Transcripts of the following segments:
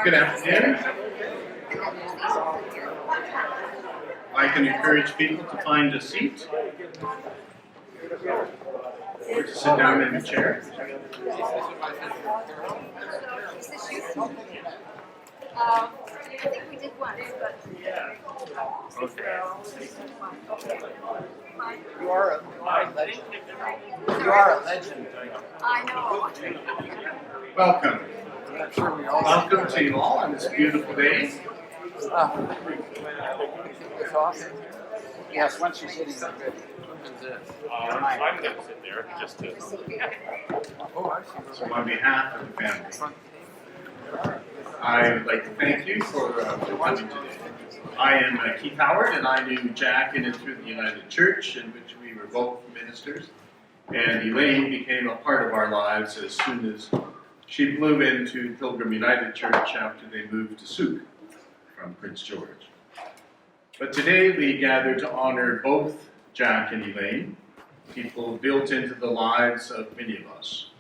Good afternoon. I can encourage people to find a seat or to sit down in a chair. I think we did once, but Okay. You are a legend. You are a legend. I know. Welcome. I'm not sure we all. Welcome to you all on this beautiful day. It's awesome. Yes, once you're sitting, you're good. I'm going to sit there just to. Oh, I see. So on behalf of the family, I would like to thank you for coming today. I am Keith Howard, and I knew Jack in and through the United Church, in which we were both ministers. And Elaine became a part of our lives as soon as she flew into Pilgrim United Church after they moved to Souk from Prince George. But today we gather to honor both Jack and Elaine, people built into the lives of many of us.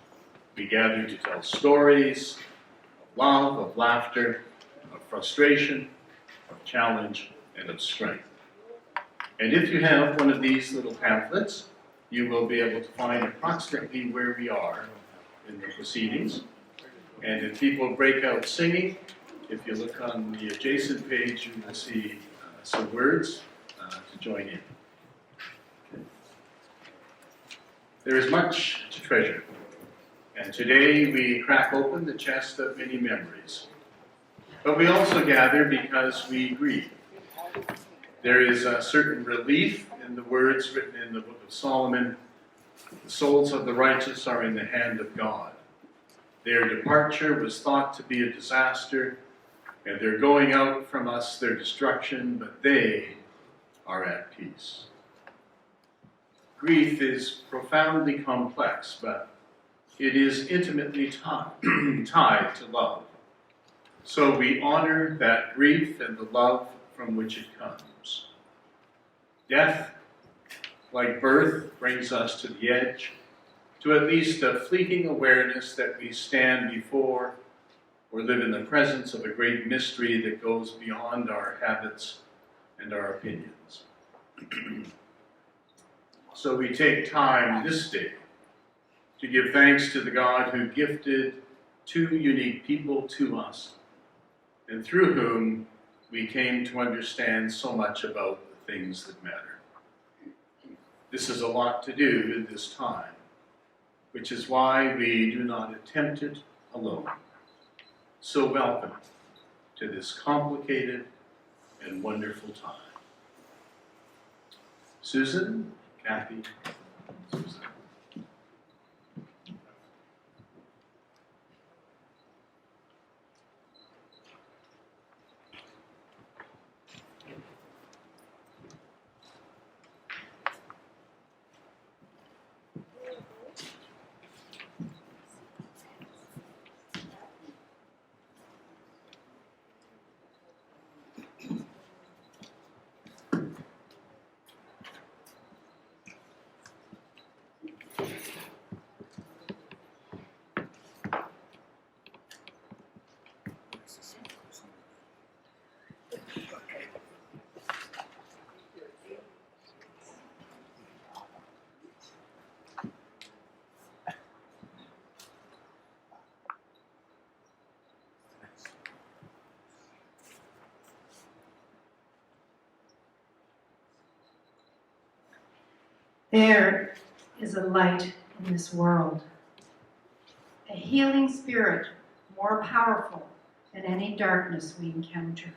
We gather to tell stories of love, of laughter, of frustration, of challenge, and of strength. And if you have one of these little pamphlets, you will be able to find approximately where we are in the proceedings. And if people break out singing, if you look on the adjacent page, you will see some words to join in. There is much to treasure, and today we crack open the chest of many memories. But we also gather because we grieve. There is a certain relief in the words written in the Book of Solomon. The souls of the righteous are in the hand of God. Their departure was thought to be a disaster, and their going out from us their destruction, but they are at peace. Grief is profoundly complex, but it is intimately tied to love. So we honor that grief and the love from which it comes. Death, like birth, brings us to the edge, to at least a fleeting awareness that we stand before or live in the presence of a great mystery that goes beyond our habits and our opinions. So we take time this day to give thanks to the God who gifted two unique people to us, and through whom we came to understand so much about the things that matter. This is a lot to do in this time, which is why we do not attempt it alone. So welcome to this complicated and wonderful time. Susan, Kathy, Susan. There is a light in this world, a healing spirit more powerful than any darkness we encounter.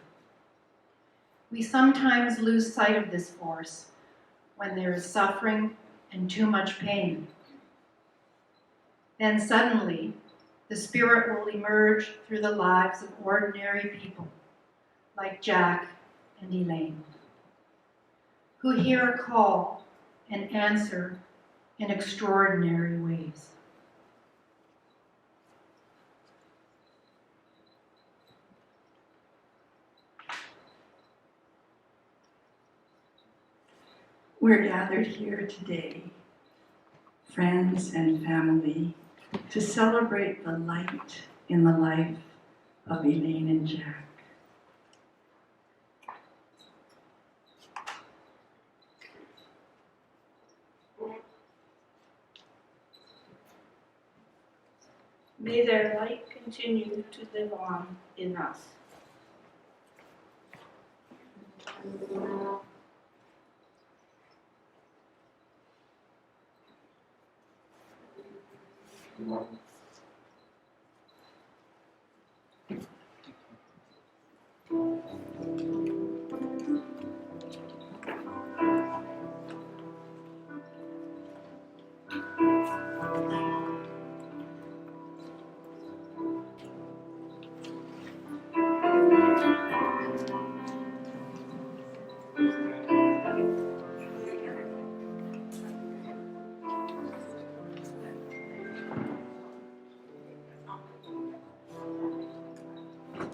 We sometimes lose sight of this force when there is suffering and too much pain. Then suddenly, the spirit will emerge through the lives of ordinary people, like Jack and Elaine, who hear a call and answer in extraordinary ways. We're gathered here today, friends and family, to celebrate the light in the life of Elaine and Jack. May their light continue to live on in us.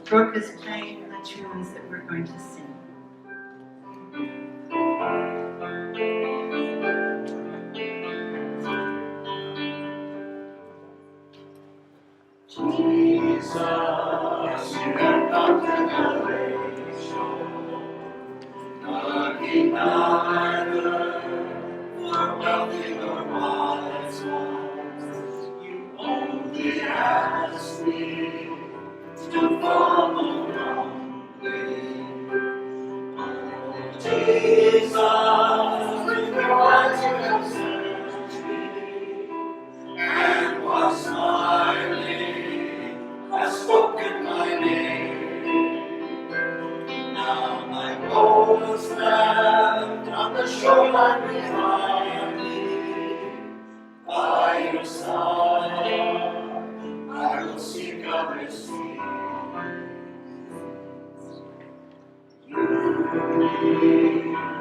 Brooke is playing the tunes that we're going to sing. Jesus, you have come to salvation, looking neither for wealthy or wise ones. You only ask me to follow humbly. Oh, Jesus, with your eyes you have searched me, and while smiling, has spoken my name. Now my boat is left on the shoreline behind me. By your side, I will seek other seas.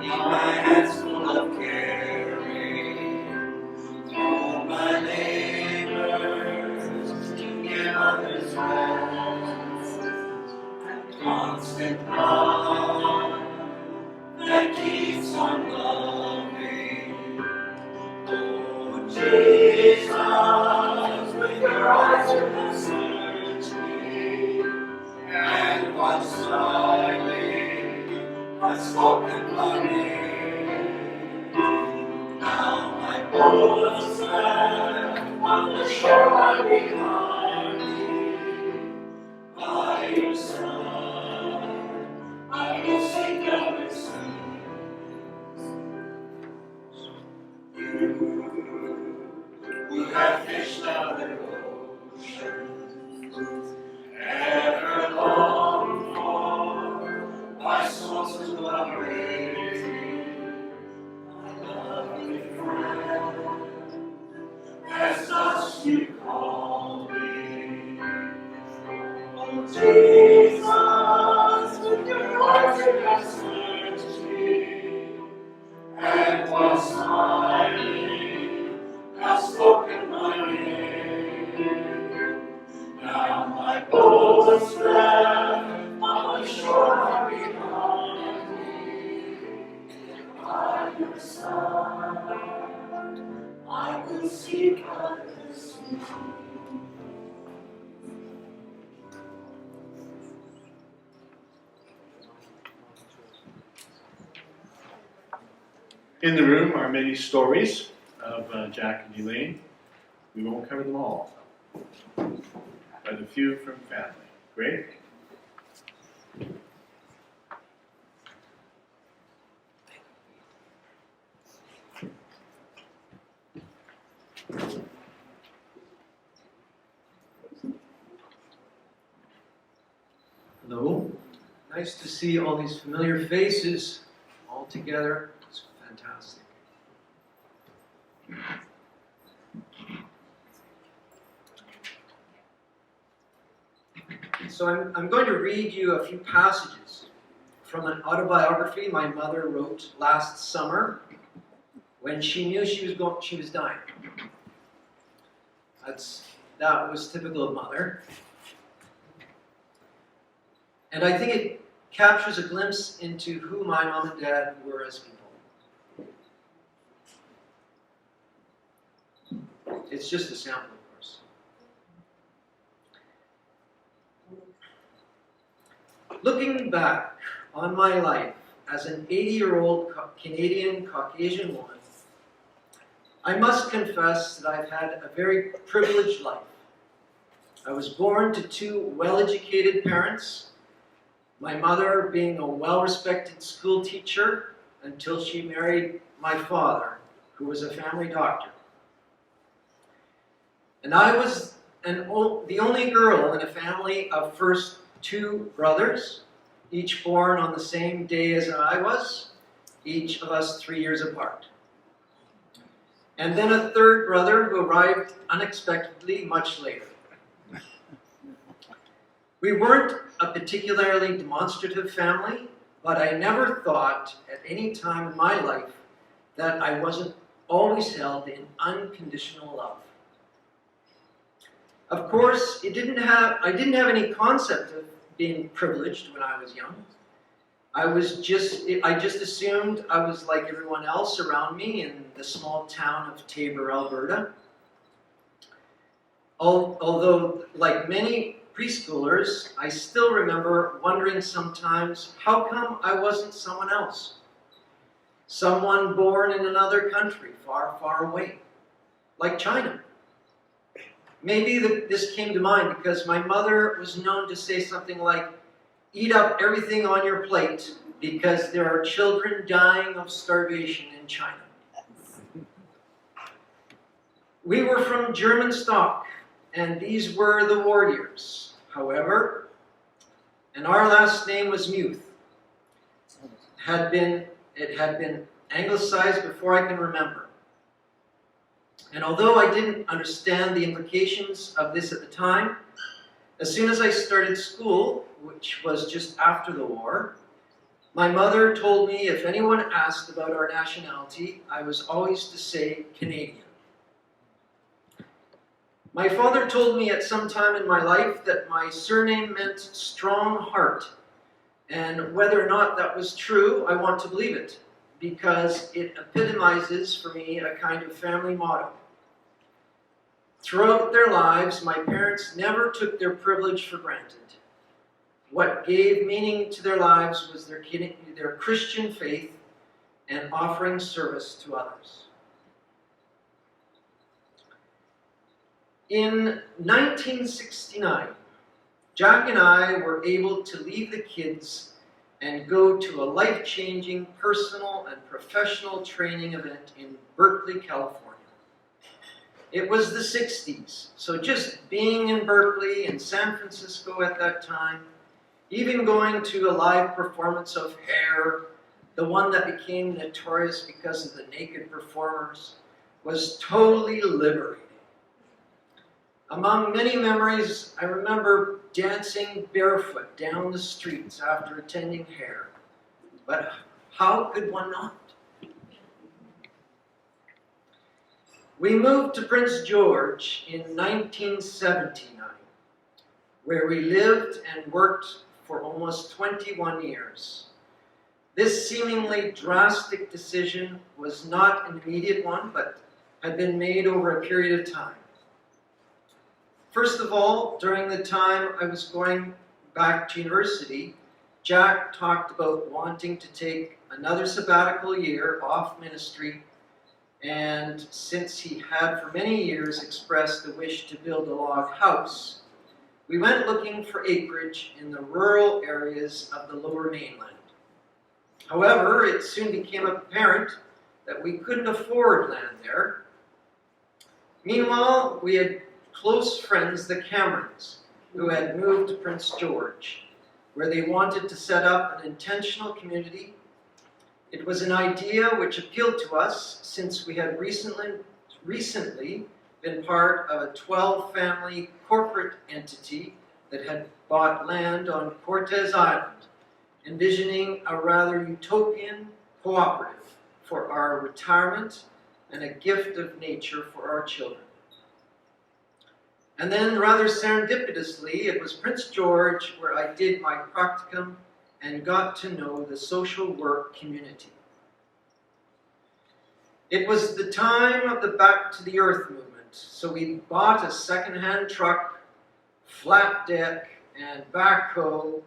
In my hands full of caring, through my labors to give others rest, and constant love that keeps on loving. Oh, Jesus, with your eyes you have searched me, and while smiling, has spoken my name. Now my boat is left on the shoreline behind me. By your side, I will seek other seas. You have fished other oceans, ever longed for, my soul's to awaken. My lovely friend, as thus you call me. Oh, Jesus, with your eyes you have searched me, and while smiling, has spoken my name. Now my boat is left on the shore behind me. By your side, I will seek others. In the room are many stories of Jack and Elaine. We won't cover them all, but a few from family. Great. Hello. Nice to see all these familiar faces all together. It's fantastic. So I'm going to read you a few passages from an autobiography my mother wrote last summer when she knew she was dying. That was typical of Mother. And I think it captures a glimpse into who my mom and dad were as people. It's just a sample, of course. Looking back on my life as an 80-year-old Canadian Caucasian woman, I must confess that I've had a very privileged life. I was born to two well-educated parents, my mother being a well-respected school teacher until she married my father, who was a family doctor. And I was the only girl in a family of first two brothers, each born on the same day as I was, each of us 3 years apart. And then a third brother who arrived unexpectedly much later. We weren't a particularly demonstrative family, but I never thought at any time in my life that I wasn't always held in unconditional love. Of course, I didn't have any concept of being privileged when I was young. I just assumed I was like everyone else around me in the small town of Taber, Alberta. Although, like many preschoolers, I still remember wondering sometimes, how come I wasn't someone else? Someone born in another country, far, far away, like China. Maybe this came to mind because my mother was known to say something like, "Eat up everything on your plate because there are children dying of starvation in China." We were from German stock, and these were the war years, however, and our last name was Muth. It had been anglicized before I can remember. And although I didn't understand the implications of this at the time, as soon as I started school, which was just after the war, my mother told me if anyone asked about our nationality, I was always to say Canadian. My father told me at some time in my life that my surname meant strong heart, and whether or not that was true, I want to believe it, because it epitomizes for me a kind of family motto. Throughout their lives, my parents never took their privilege for granted. What gave meaning to their lives was their Christian faith and offering service to others. In 1969, Jack and I were able to leave the kids and go to a life-changing personal and professional training event in Berkeley, California. It was the 60s, so just being in Berkeley and San Francisco at that time, even going to a live performance of Hair, the one that became notorious because of the naked performers, was totally liberating. Among many memories, I remember dancing barefoot down the streets after attending Hair. But how could one not? We moved to Prince George in 1979, where we lived and worked for almost 21 years. This seemingly drastic decision was not an immediate one, but had been made over a period of time. First of all, during the time I was going back to university, Jack talked about wanting to take another sabbatical year off ministry, and since he had for many years expressed the wish to build a log house, we went looking for acreage in the rural areas of the Lower Mainland. However, it soon became apparent that we couldn't afford land there. Meanwhile, we had close friends, the Camerons, who had moved to Prince George, where they wanted to set up an intentional community. It was an idea which appealed to us since we had recently been part of a 12-family corporate entity that had bought land on Cortes Island, envisioning a rather utopian cooperative for our retirement and a gift of nature for our children. And then, rather serendipitously, it was Prince George where I did my practicum and got to know the social work community. It was the time of the Back to the Earth movement, so we bought a second-hand truck, flat deck, and backhoe,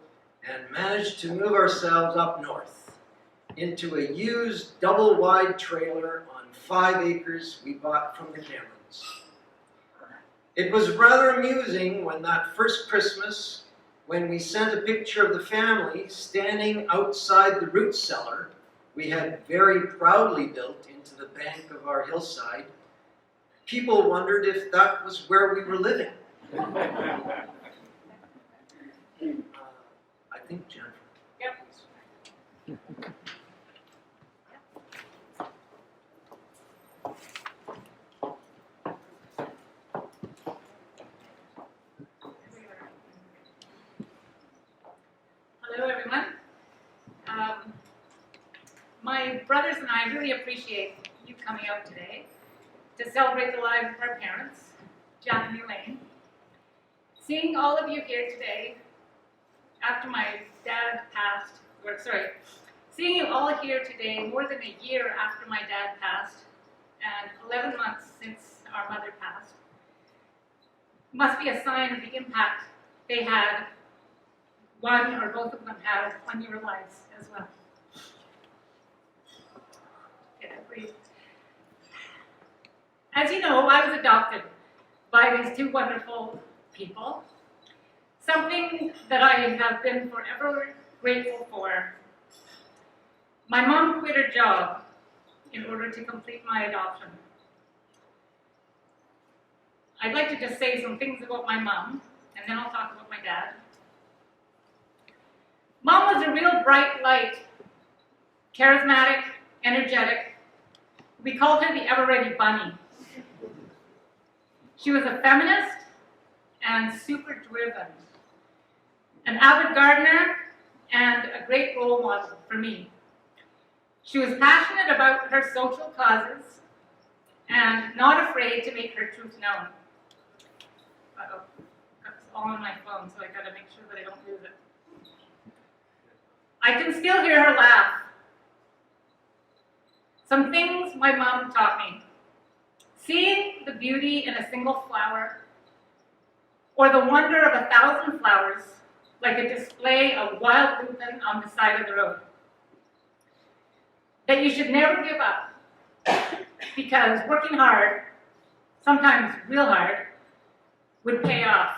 and managed to move ourselves up north into a used double-wide trailer on 5 acres we bought from the Camerons. It was rather amusing when that first Christmas, when we sent a picture of the family standing outside the root cellar we had very proudly built into the bank of our hillside, people wondered if that was where we were living. I think Jennifer. Hello, everyone. My brothers and I really appreciate you coming out today to celebrate the lives of our parents, Jack and Elaine. Seeing all of you here today after my dad passed, seeing you all here today more than a year after my dad passed and 11 months since our mother passed, must be a sign of the impact they had, one or both of them had, on your lives as well. Breathe. As you know, I was adopted by these two wonderful people, something that I have been forever grateful for. My mom quit her job in order to complete my adoption. I'd like to just say some things about my mom, and then I'll talk about my dad. Mom was a real bright light, charismatic, energetic. We called her the ever-ready bunny. She was a feminist and super driven, an avid gardener and a great role model for me. She was passionate about her social causes and not afraid to make her truth known. Uh-oh, that's all on my phone, so I gotta make sure that I don't lose it. I can still hear her laugh. Some things my mom taught me. Seeing the beauty in a single flower, or the wonder of 1,000 flowers, like a display of wild lupin on the side of the road. That you should never give up, because working hard, sometimes real hard, would pay off.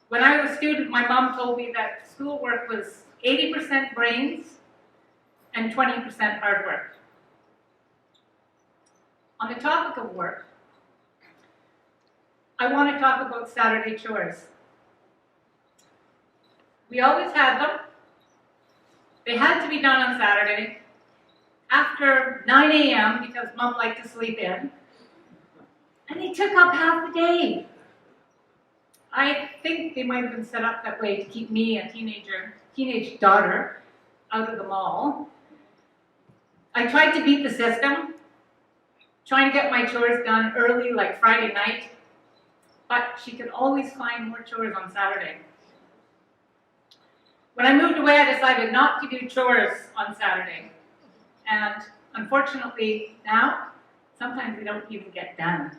When I was a student, my mom told me that schoolwork was 80% brains and 20% hard work. On the topic of work, I want to talk about Saturday chores. We always had them. They had to be done on Saturday after 9 a.m. because Mom liked to sleep in. And they took up half the day. I think they might have been set up that way to keep me, a teenage daughter, out of the mall. I tried to beat the system, trying to get my chores done early, like Friday night, but she could always find more chores on Saturday. When I moved away, I decided not to do chores on Saturday. And unfortunately, now, sometimes they don't even get done.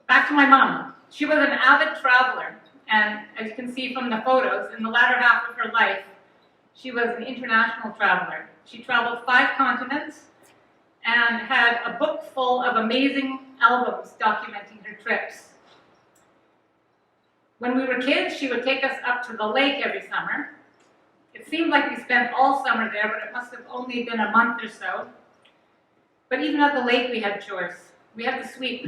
Back to my mom. She was an avid traveler, and as you can see from the photos, in the latter half of her life, she was an international traveler. She traveled 5 continents and had a book full of amazing albums documenting her trips. When we were kids, she would take us up to the lake every summer. It seemed like we spent all summer there, but it must have only been a month or so. But even at the lake, we had chores. We had to sweep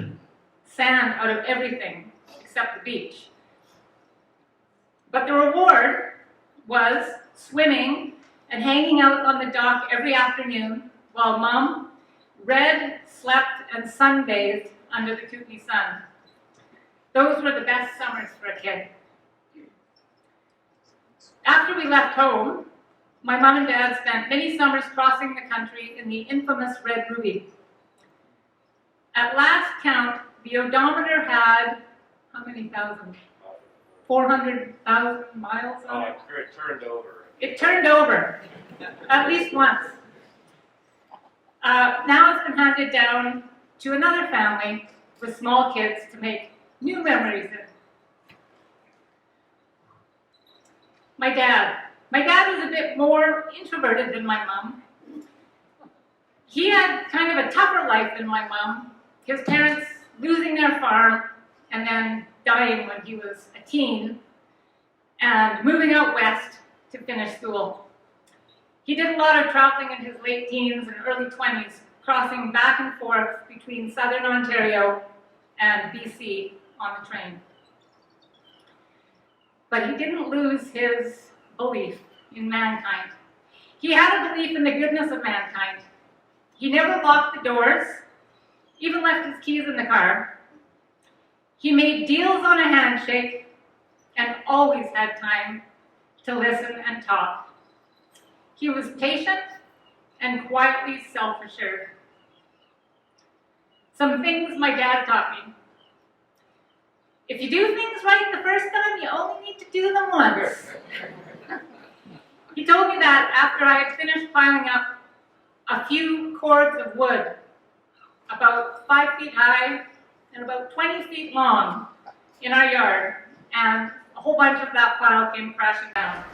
sand out of everything except the beach. But the reward was swimming and hanging out on the dock every afternoon while Mom read, slept, and sunbathed under the Kootenai sun. Those were the best summers for a kid. After we left home, my mom and dad spent many summers crossing the country in the infamous Red Ruby. At last count, the odometer had, how many thousand? 400,000 miles on it? It turned over. It turned over, at least once. Now it's been handed down to another family with small kids to make new memories in. My dad. My dad was a bit more introverted than my mom. He had kind of a tougher life than my mom. His parents losing their farm and then dying when he was a teen and moving out west to finish school. He did a lot of traveling in his late teens and early 20s, crossing back and forth between southern Ontario and BC on the train. But he didn't lose his belief in mankind. He had a belief in the goodness of mankind. He never locked the doors, even left his keys in the car. He made deals on a handshake and always had time to listen and talk. He was patient and quietly self-assured. Some things my dad taught me. If you do things right the first time, you only need to do them once. He told me that after I had finished piling up a few cords of wood, about 5 feet high and about 20 feet long in our yard, and a whole bunch of that pile came crashing down.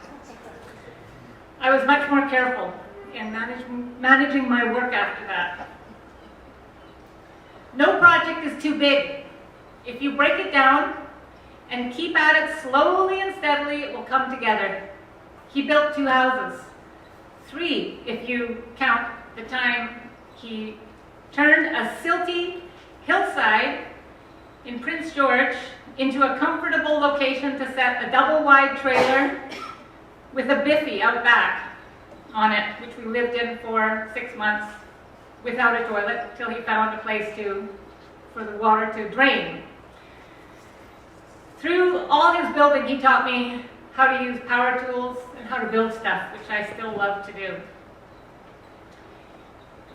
I was much more careful in managing my work after that. No project is too big. If you break it down and keep at it slowly and steadily, it will come together. He built 2 houses, 3 if you count the time he turned a silty hillside in Prince George into a comfortable location to set a double-wide trailer with a biffy out back on it, which we lived in for 6 months without a toilet till he found a place for the water to drain. Through all his building, he taught me how to use power tools and how to build stuff, which I still love to do.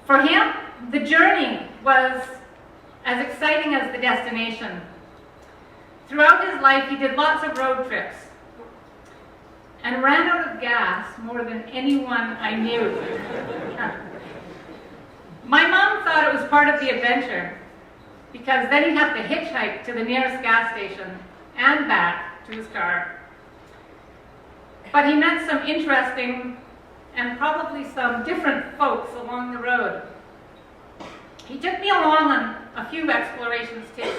For him, the journey was as exciting as the destination. Throughout his life, he did lots of road trips and ran out of gas more than anyone I knew. My mom thought it was part of the adventure, because then he'd have to hitchhike to the nearest gas station and back to his car. But he met some interesting and probably some different folks along the road. He took me along on a few explorations too.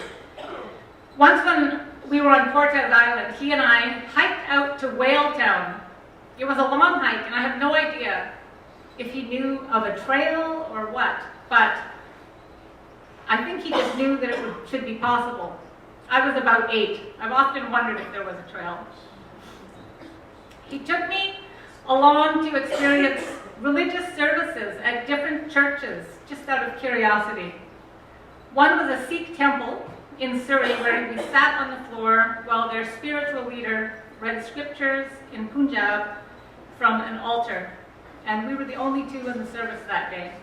Once when we were on Cortez Island, he and I hiked out to Whaletown. It was a long hike, and I have no idea if he knew of a trail or what, but I think he just knew that it should be possible. I was about 8. I've often wondered if there was a trail. He took me along to experience religious services at different churches, just out of curiosity. One was a Sikh temple in Surrey where we sat on the floor while their spiritual leader read scriptures in Punjab from an altar, and we were the only 2 in the service that day.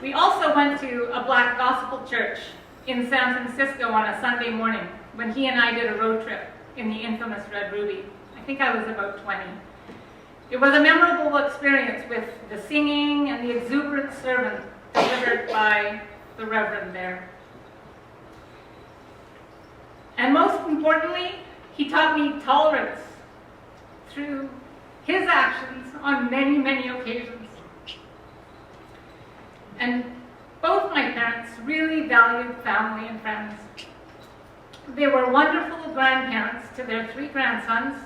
We also went to a black gospel church in San Francisco on a Sunday morning when he and I did a road trip in the infamous Red Ruby. I think I was about 20. It was a memorable experience with the singing and the exuberant sermon delivered by the Reverend there. And most importantly, he taught me tolerance through his actions on many, many occasions. And both my parents really valued family and friends. They were wonderful grandparents to their 3 grandsons,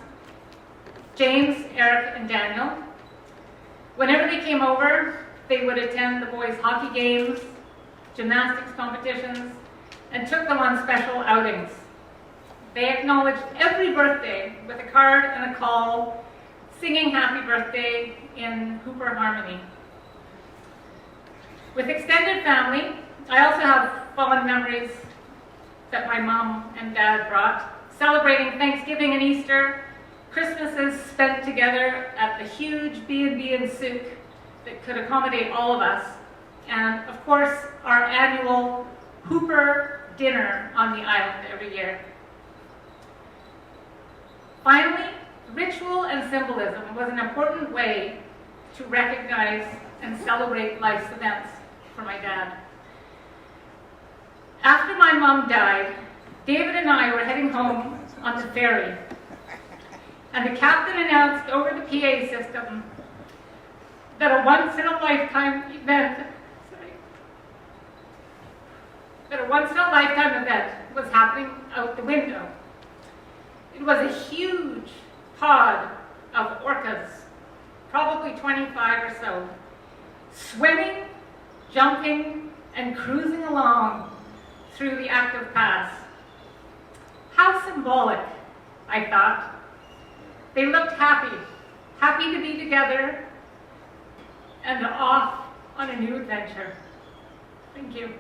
James, Eric, and Daniel. Whenever they came over, they would attend the boys' hockey games, gymnastics competitions, and took them on special outings. They acknowledged every birthday with a card and a call, singing happy birthday in Hooper harmony. With extended family, I also have fond memories that my mom and dad brought, celebrating Thanksgiving and Easter, Christmases spent together at the huge B&B in Souk that could accommodate all of us, and of course our annual Hooper dinner on the island every year. Finally, ritual and symbolism was an important way to recognize and celebrate life's events for my dad. After my mom died, David and I were heading home on the ferry. and the captain announced over the PA system that a once-in-a-lifetime event was happening out the window. It was a huge pod of orcas, probably 25 or so, swimming, jumping, and cruising along through the active pass. How symbolic, I thought. They looked happy to be together and off on a new adventure. Thank you.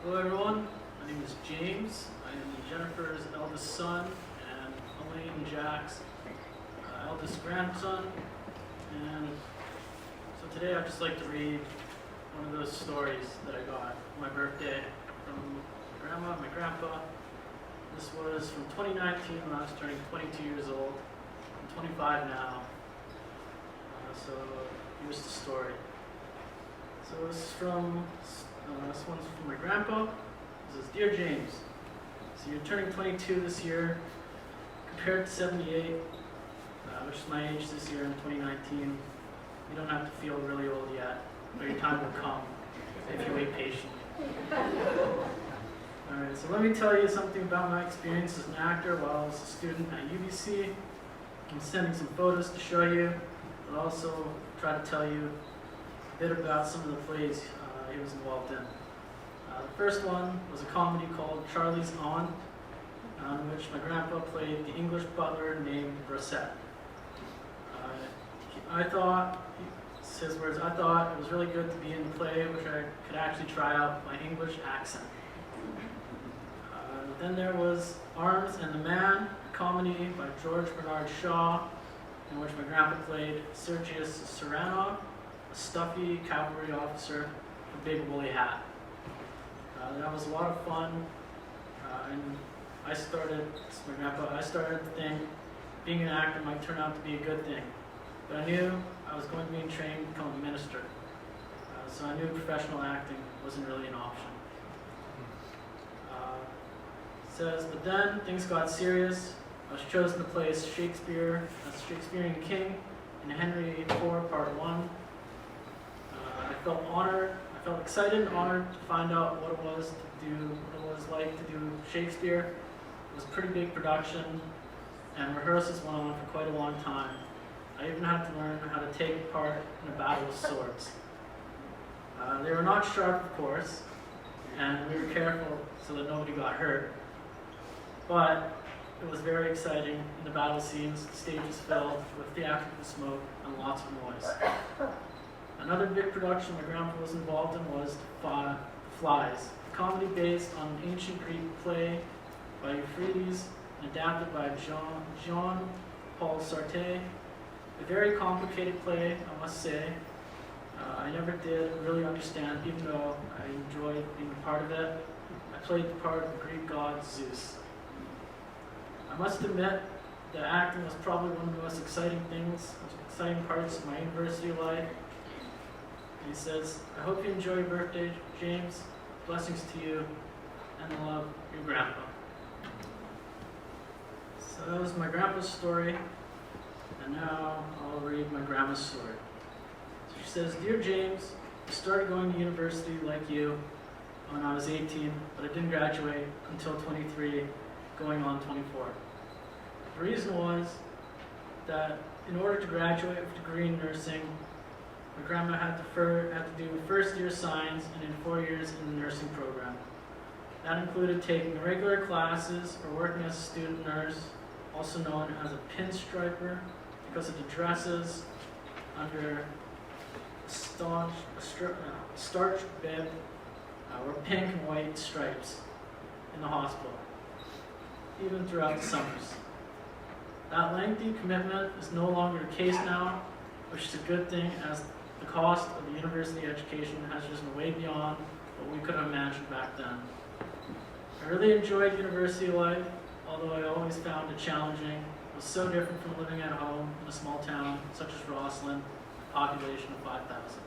Hello everyone, my name is James. I am Jennifer's eldest son and Elaine and Jack's eldest grandson. And so today I'd just like to read one of those stories that I got for my birthday from my grandma and my grandpa. This was from 2019 when I was turning 22 years old. I'm 25 now. So here's the story. So this is from this one's from my grandpa. It says, "Dear James, so you're turning 22 this year, compared to 78, which is my age this year in 2019. You don't have to feel really old yet, but your time will come if you wait patiently." Alright, so let me tell you something about my experience as an actor while I was a student at UBC. I'm sending some photos to show you, but also try to tell you a bit about some of the plays he was involved in. The first one was a comedy called Charlie's Aunt, in which my grandpa played the English butler named Rosette. I thought, it's his words, I thought it was really good to be in the play, which I could actually try out my English accent. Then there was Arms and the Man, a comedy by George Bernard Shaw, in which my grandpa played Sergius Serrano, a stuffy cavalry officer with a big woolly hat. That was a lot of fun, and I started to think being an actor might turn out to be a good thing. But I knew I was going to be trained to become a minister, so I knew professional acting wasn't really an option. It says, but then things got serious. I was chosen to play as Shakespeare, as Shakespearean King in Henry IV, Part 1. I felt honored. I felt excited and honored to find out what it was like to do Shakespeare. It was a pretty big production, and rehearsals went on for quite a long time. I even had to learn how to take part in a battle with swords. They were not sharp, of course, and we were careful so that nobody got hurt. But it was very exciting in the battle scenes. The stage was filled with theatrical smoke and lots of noise. Another big production my grandpa was involved in was Flies, a comedy based on an ancient Greek play by Euphrates and adapted by Jean-Paul Sartre. A very complicated play, I must say. I never did really understand, even though I enjoyed being a part of it. I played the part of the Greek god Zeus. I must admit that acting was probably one of the most exciting parts of my university life. And he says, I hope you enjoy your birthday, James. Blessings to you, and the love, your grandpa. So that was my grandpa's story, and now I'll read my grandma's story. So she says, Dear James, I started going to university like you when I was 18, but I didn't graduate until 23, going on 24. The reason was that in order to graduate with a degree in nursing, my grandma had to do first year science and then 4 years in the nursing program. That included taking regular classes or working as a student nurse, also known as a pinstriper, because of the dresses under a starched bib were pink and white stripes in the hospital, even throughout the summers. That lengthy commitment is no longer the case now, which is a good thing, as the cost of the university education has risen way beyond what we could have imagined back then. I really enjoyed university life, although I always found it challenging. It was so different from living at home in a small town such as Roslyn, a population of 5,000.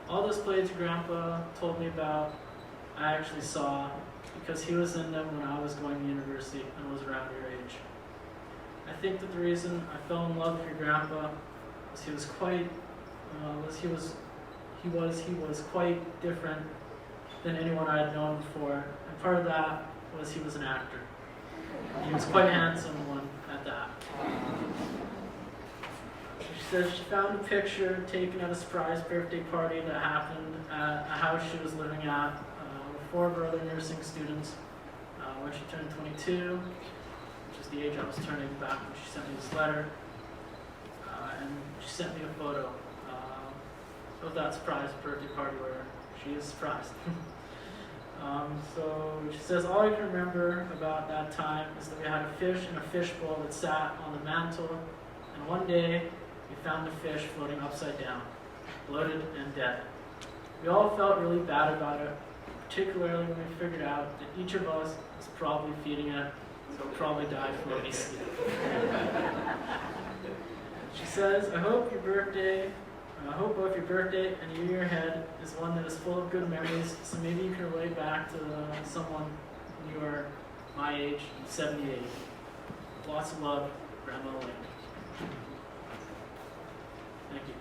All those plays your grandpa told me about, I actually saw because he was in them when I was going to university and was around your age. I think that the reason I fell in love with your grandpa was he was quite quite different than anyone I had known before, and part of that was he was an actor. He was quite a handsome one at that. She says she found a picture taken at a surprise birthday party that happened at a house she was living at with 4 of her other nursing students when she turned 22, which is the age I was turning back when she sent me this letter. And she sent me a photo of that surprise birthday party where she is surprised. So she says, all I can remember about that time is that we had a fish in a fishbowl that sat on the mantle, and one day we found the fish floating upside down, bloated and dead. We all felt really bad about it, particularly when we figured out that each of us was probably feeding it, so it probably died from obesity. She says, I hope both your birthday and your year ahead is one that is full of good memories, so maybe you can relate back to someone when you are my age, 78. Lots of love, Grandma Elaine. Thank you.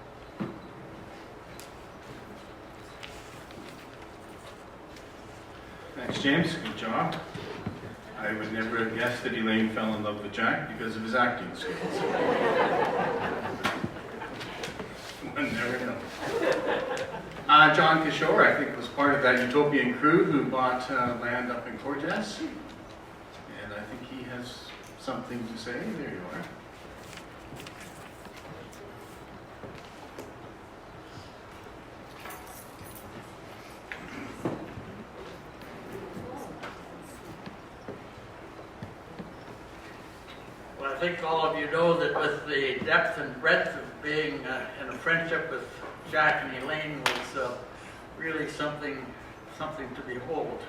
Thanks, James. Good job. I would never have guessed that Elaine fell in love with Jack because of his acting skills. One never knows. John Kishore, I think, was part of that utopian crew who bought land up in Cortez. And I think he has something to say. There you are. Well, I think all of you know that with the depth and breadth of being in a friendship with Jack and Elaine was really something to behold.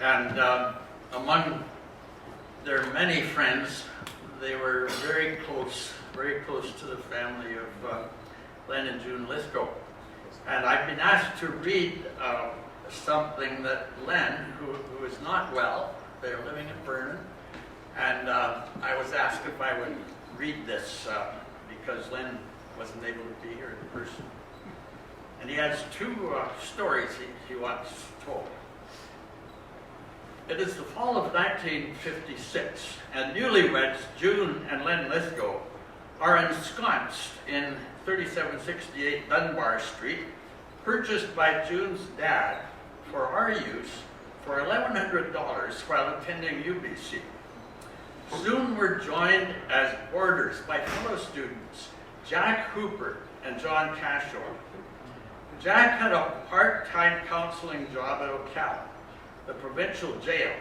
And among their many friends, they were very close to the family of Len and June Lisco. And I've been asked to read something that Len, who is not well, they're living in Vernon, and I was asked if I would read this because Len wasn't able to be here in person. And he has 2 stories he wants told. It is the fall of 1956, and newlyweds June and Len Lisco are ensconced in 3768 Dunbar Street, purchased by June's dad for our use for $1,100 while attending UBC. Soon we're joined as boarders by fellow students, Jack Hooper and John Cashore. Jack had a part-time counseling job at Ocala, the provincial jail,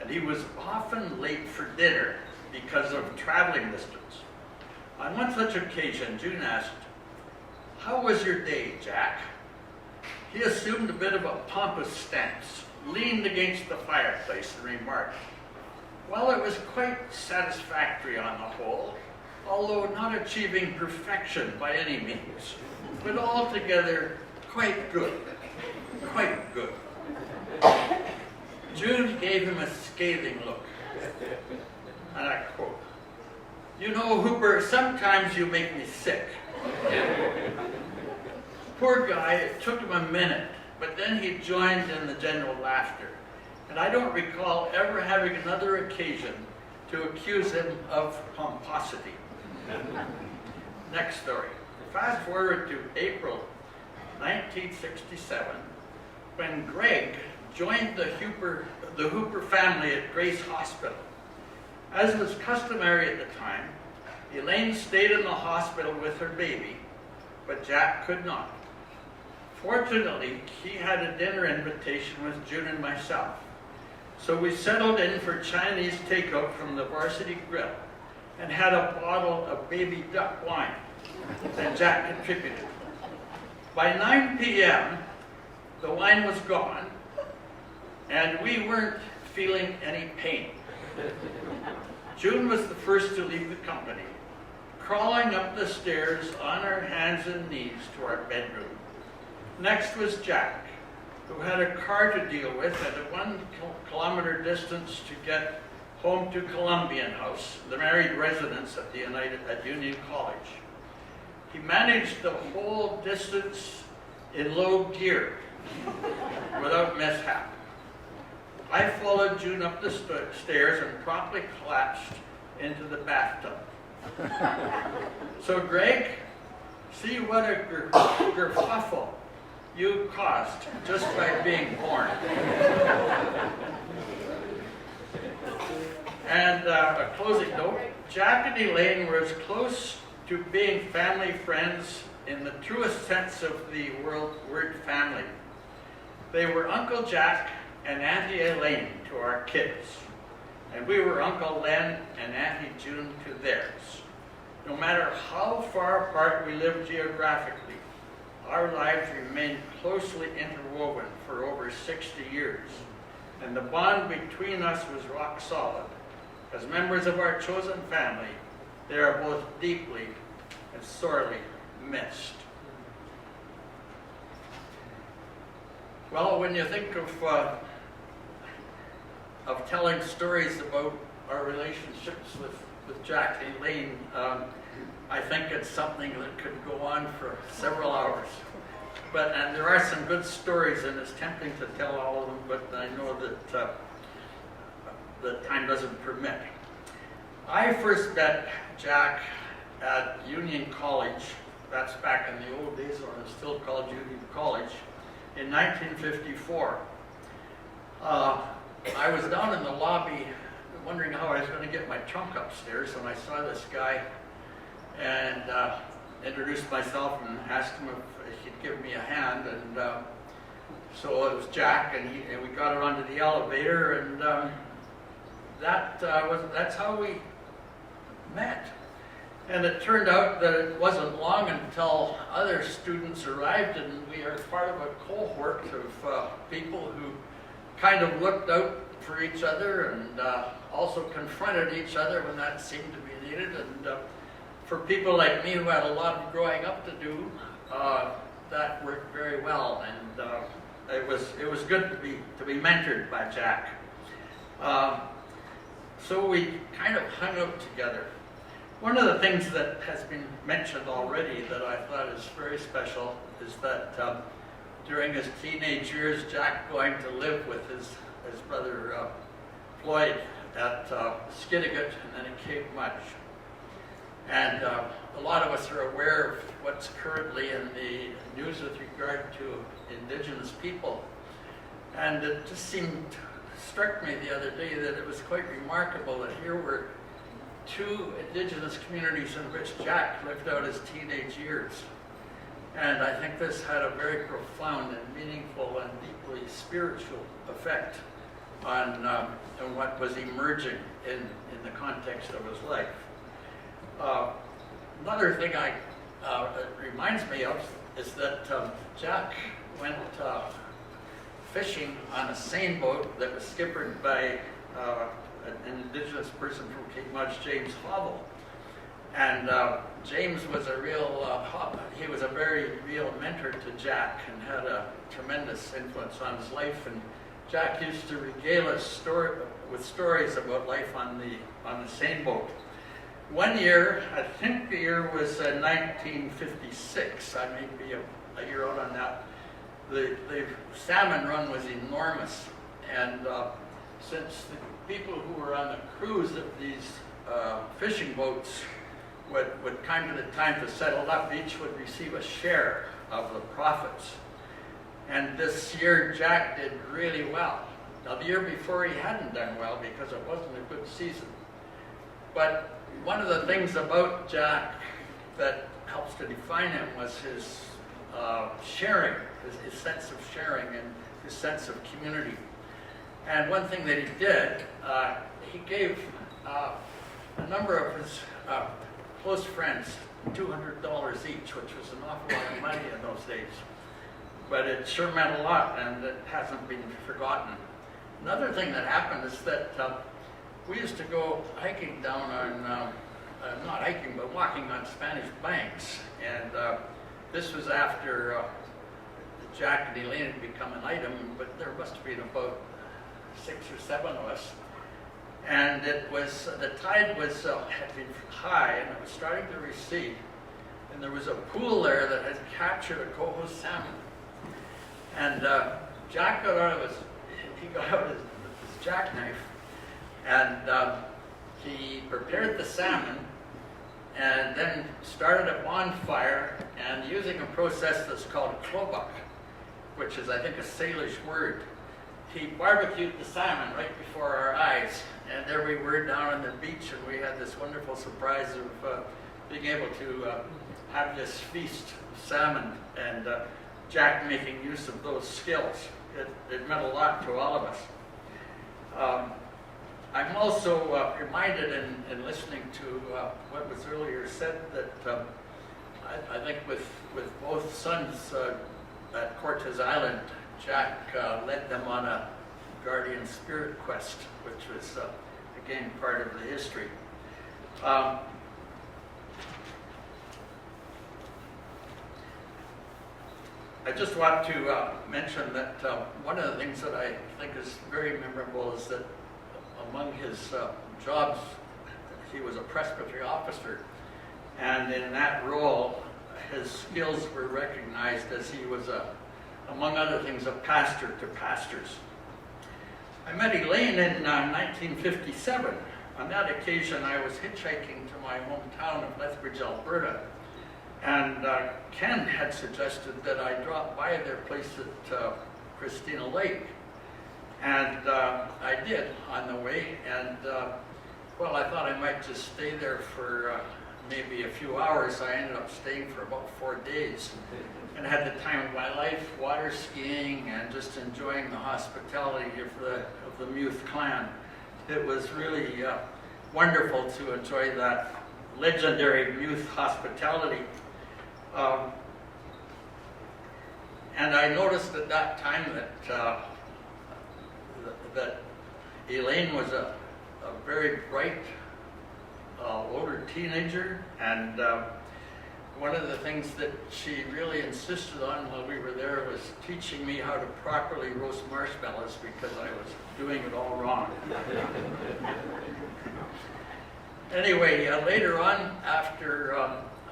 and he was often late for dinner because of traveling distance. On one such occasion, June asked, "How was your day, Jack?" He assumed a bit of a pompous stance, leaned against the fireplace and remarked, "Well, it was quite satisfactory on the whole, although not achieving perfection by any means, but altogether quite good, quite good." June gave him a scathing look, and I quote, "You know, Hooper, sometimes you make me sick." Poor guy, it took him a minute, but then he joined in the general laughter, and I don't recall ever having another occasion to accuse him of pomposity. Next story. Fast forward to April 1967, when Greg joined the Hooper family at Grace Hospital. As was customary at the time, Elaine stayed in the hospital with her baby, but Jack could not. Fortunately, he had a dinner invitation with June and myself, so we settled in for Chinese takeout from the Varsity Grill and had a bottle of baby duck wine that Jack contributed. By 9 p.m., the wine was gone, and we weren't feeling any pain. June was the first to leave the company, crawling up the stairs on our hands and knees to our bedroom. Next was Jack, who had a car to deal with at a 1 kilometer distance to get home to Columbian House, the married residence at Union College. He managed the whole distance in low gear without mishap. I followed June up the stairs and promptly collapsed into the bathtub. So Greg, see what a kerfuffle you caused just by being born. And a closing note, Jack and Elaine were as close to being family friends in the truest sense of the word family. They were Uncle Jack and Auntie Elaine to our kids, and we were Uncle Len and Auntie June to theirs. No matter how far apart we lived geographically, our lives remained closely interwoven for over 60 years, and the bond between us was rock solid. As members of our chosen family, they are both deeply and sorely missed. Well, when you think of telling stories about our relationships with Jack and Elaine, I think it's something that could go on for several hours. And there are some good stories, and it's tempting to tell all of them, but I know that the time doesn't permit. I first met Jack at Union College, that's back in the old days when it was still called Union College, in 1954. I was down in the lobby wondering how I was going to get my trunk upstairs, and I saw this guy and introduced myself and asked him if he'd give me a hand, and so it was Jack, and we got onto the elevator, and that's how we met. And it turned out that it wasn't long until other students arrived, and we are part of a cohort of people who kind of looked out for each other and also confronted each other when that seemed to be needed. And for people like me who had a lot of growing up to do, that worked very well. And it was good to be mentored by Jack. So we kind of hung out together. One of the things that has been mentioned already that I thought is very special is that during his teenage years, Jack going to live with his brother Floyd at Skidegate and then in Cape Mudge. And a lot of us are aware of what's currently in the news with regard to Indigenous people. And it just struck me the other day that it was quite remarkable that here were two Indigenous communities in which Jack lived out his teenage years. And I think this had a very profound and meaningful and deeply spiritual effect on what was emerging in the context of his life. Another thing it reminds me of is that Jack went fishing on a seine boat that was skippered by an Indigenous person from Cape Mudge, James Hobble. And James was he was a very real mentor to Jack and had a tremendous influence on his life. And Jack used to regale us with stories about life on the seine boat. One year, I think the year was 1956, I may be a year out on that, the salmon run was enormous. And since the people who were on the crews of these fishing boats would come to the time to settle up, each would receive a share of the profits. And this year, Jack did really well. Now, the year before, he hadn't done well because it wasn't a good season. But one of the things about Jack that helps to define him was his sharing, his sense of sharing and his sense of community. And one thing that he did, he gave a number of his close friends $200 each, which was an awful lot of money in those days. But it sure meant a lot, and it hasn't been forgotten. Another thing that happened is that we used to go hiking down on, not hiking, but walking on Spanish banks. And this was after Jack and Elaine had become an item, but there must have been about 6 or 7 of us. And it was, the tide was, had been high and it was starting to recede. And there was a pool there that had captured a coho salmon. And Jack got out of his jackknife and he prepared the salmon and then started a bonfire, and using a process that's called klobak, which is, I think, a Salish word, he barbecued the salmon right before our eyes. And there we were down on the beach, and we had this wonderful surprise of being able to have this feast of salmon, and Jack making use of those skills. It meant a lot to all of us. I'm also reminded in listening to what was earlier said that I think with both sons at Cortez Island, Jack led them on a guardian spirit quest, which was again part of the history. I just want to mention that one of the things that I think is very memorable is that among his jobs, he was a presbytery officer, and in that role, his skills were recognized as he was, among other things, a pastor to pastors. I met Elaine in 1957. On that occasion, I was hitchhiking to my hometown of Lethbridge, Alberta, and Ken had suggested that I drop by their place at Christina Lake. And I did on the way, and well, I thought I might just stay there for maybe a few hours. I ended up staying for about 4 days and had the time of my life, water skiing and just enjoying the hospitality of the Muth clan. It was really wonderful to enjoy that legendary Muth hospitality. And I noticed at that time that that Elaine was a very bright older teenager, and one of the things that she really insisted on while we were there was teaching me how to properly roast marshmallows, because I was doing it all wrong. Anyway, later on, after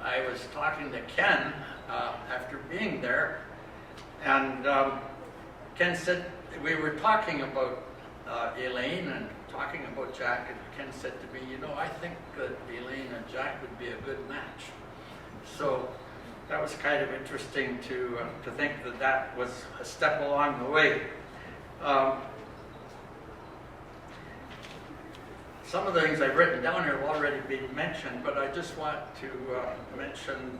I was talking to Ken, after being there, and Ken said, we were talking about Elaine and talking about Jack, and Ken said to me, you know, I think that Elaine and Jack would be a good match. So that was kind of interesting to think that that was a step along the way. Some of the things I've written down here have already been mentioned, but I just want to mention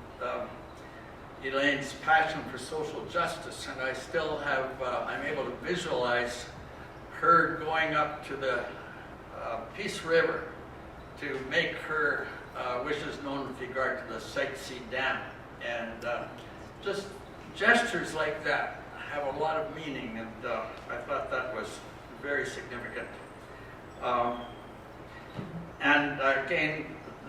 Elaine's passion for social justice, and I still have, I'm able to visualize her going up to the Peace River to make her wishes known with regard to the Site C Dam. And just gestures like that have a lot of meaning, and I thought that was very significant. And again,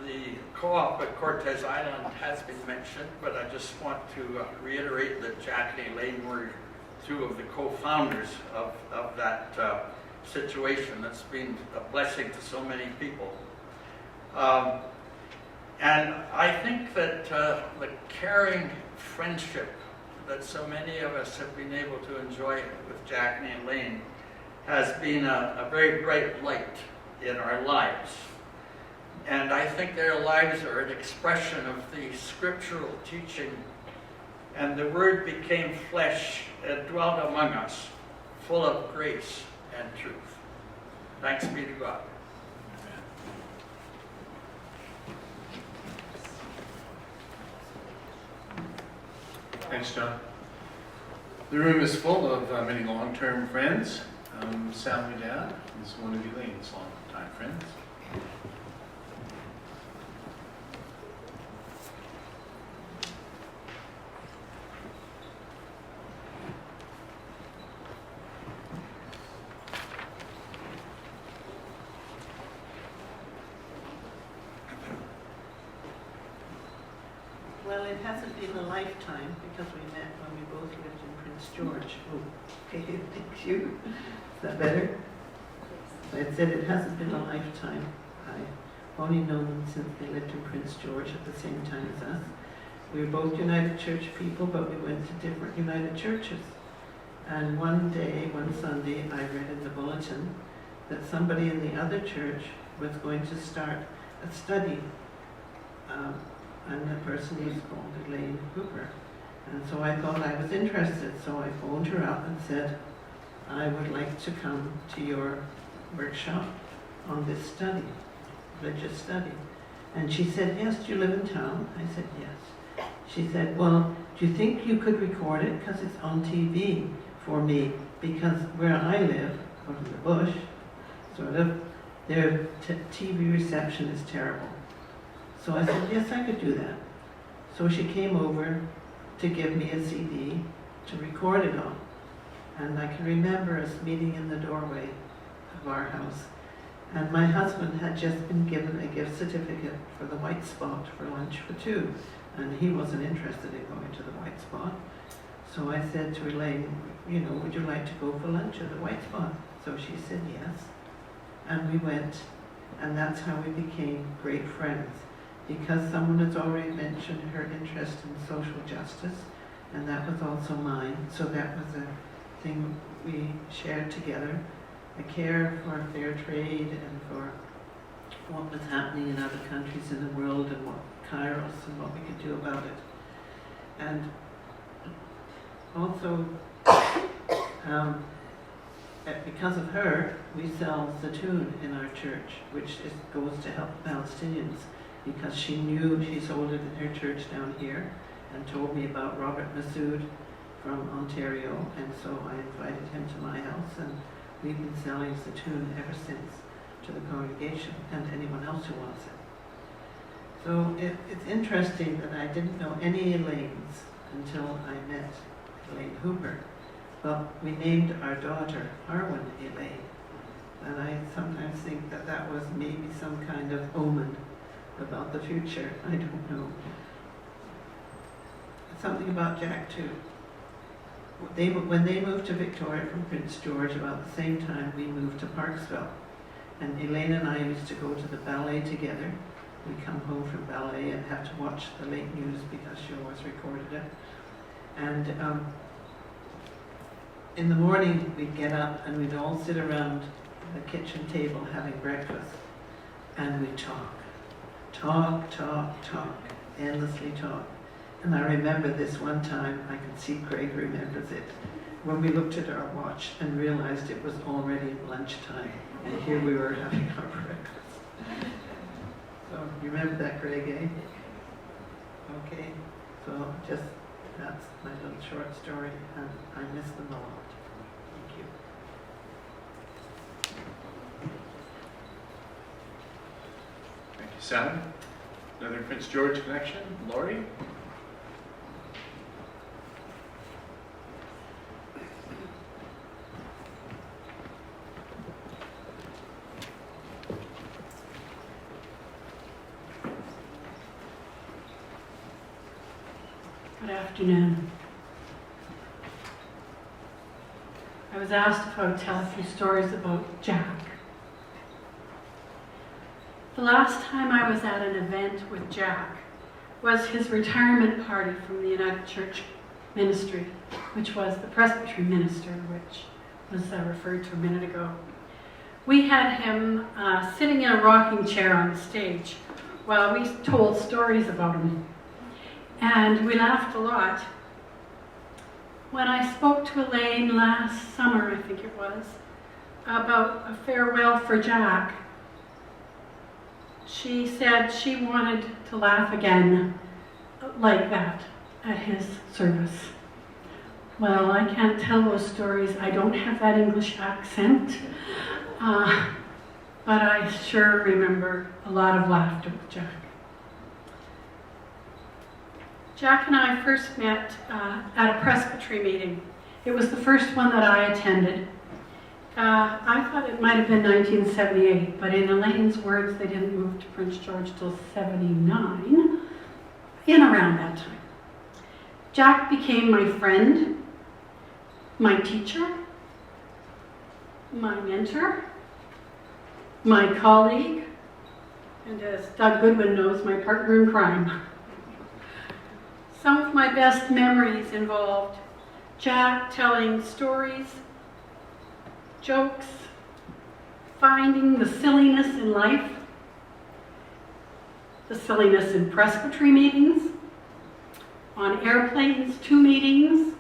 the co-op at Cortez Island has been mentioned, but I just want to reiterate that Jack and Elaine were two of the co-founders of that situation. That's been a blessing to so many people. And I think that the caring friendship that so many of us have been able to enjoy with Jack and Elaine has been a very bright light in our lives. And I think their lives are an expression of the scriptural teaching. And the Word became flesh and dwelt among us, full of grace and truth. Thanks be to God. Thanks, John. The room is full of many long-term friends. Sally Dad is one of Elaine's long-time friends. it hasn't been a lifetime because we met when we both lived in Prince George. Oh, okay, thank you. Is that better? I said it hasn't been a lifetime. I've only known them since they lived in Prince George at the same time as us. We were both United Church people, but we went to different United Churches. And one day, one Sunday, I read in the bulletin that somebody in the other church was going to start a study. And the person was called Elaine Hooper. And so I thought I was interested, so I phoned her up and said, I would like to come to your workshop on this study, religious study. And she said, yes, do you live in town? I said, yes. She said, well, do you think you could record it? Because it's on TV for me. Because where I live, out in the bush, sort of, their TV reception is terrible. So I said, yes, I could do that. So she came over to give me a CD to record it on. And I can remember us meeting in the doorway of our house. And my husband had just been given a gift certificate for the White Spot for lunch for two. And he wasn't interested in going to the White Spot. So I said to Elaine, you know, would you like to go for lunch at the White Spot? So she said yes. And we went, and that's how we became great friends. Because someone has already mentioned her interest in social justice, and that was also mine. So that was a thing we shared together, a care for fair trade and for what was happening in other countries in the world and what Kairos and what we could do about it. And also, because of her, we sell Zatoun in our church, which goes to help Palestinians. Because she knew, she sold it in her church down here and told me about Robert Massoud from Ontario, and so I invited him to my house, and we've been selling Zatoun ever since to the congregation and anyone else who wants it. So it's interesting that I didn't know any Elaines until I met Elaine Hooper, but we named our daughter Arwen Elaine, and I sometimes think that that was maybe some kind of omen about the future. I don't know. Something about Jack too. When they moved to Victoria from Prince George, about the same time we moved to Parksville. And Elaine and I used to go to the ballet together. We'd come home from ballet and have to watch the late news because she always recorded it. And in the morning we'd get up and we'd all sit around the kitchen table having breakfast. And we'd talk. Talk, endlessly talk. And I remember this one time, I can see Craig remembers it, when we looked at our watch and realized it was already lunchtime, and here we were having our breakfast. So, you remember that, Craig, eh? Okay, so just, that's my little short story, and I miss them a lot. Thank you. Thank you, Sally. Another Prince George connection, Laurie? Good afternoon. I was asked if I would tell a few stories about Jack. The last time I was at an event with Jack was his retirement party from the United Church ministry, which was the Presbytery minister, which was referred to a minute ago. We had him sitting in a rocking chair on the stage while we told stories about him. And we laughed a lot. When I spoke to Elaine last summer, I think it was, about a farewell for Jack, she said she wanted to laugh again like that at his service. Well, I can't tell those stories. I don't have that English accent, but I sure remember a lot of laughter with Jack. Jack and I first met at a presbytery meeting. It was the first one that I attended. I thought it might have been 1978, but in Elaine's words, they didn't move to Prince George till 79, in around that time. Jack became my friend, my teacher, my mentor, my colleague, and as Doug Goodwin knows, my partner in crime. Some of my best memories involved Jack telling stories, jokes, finding the silliness in life, the silliness in presbytery meetings, on airplanes to meetings,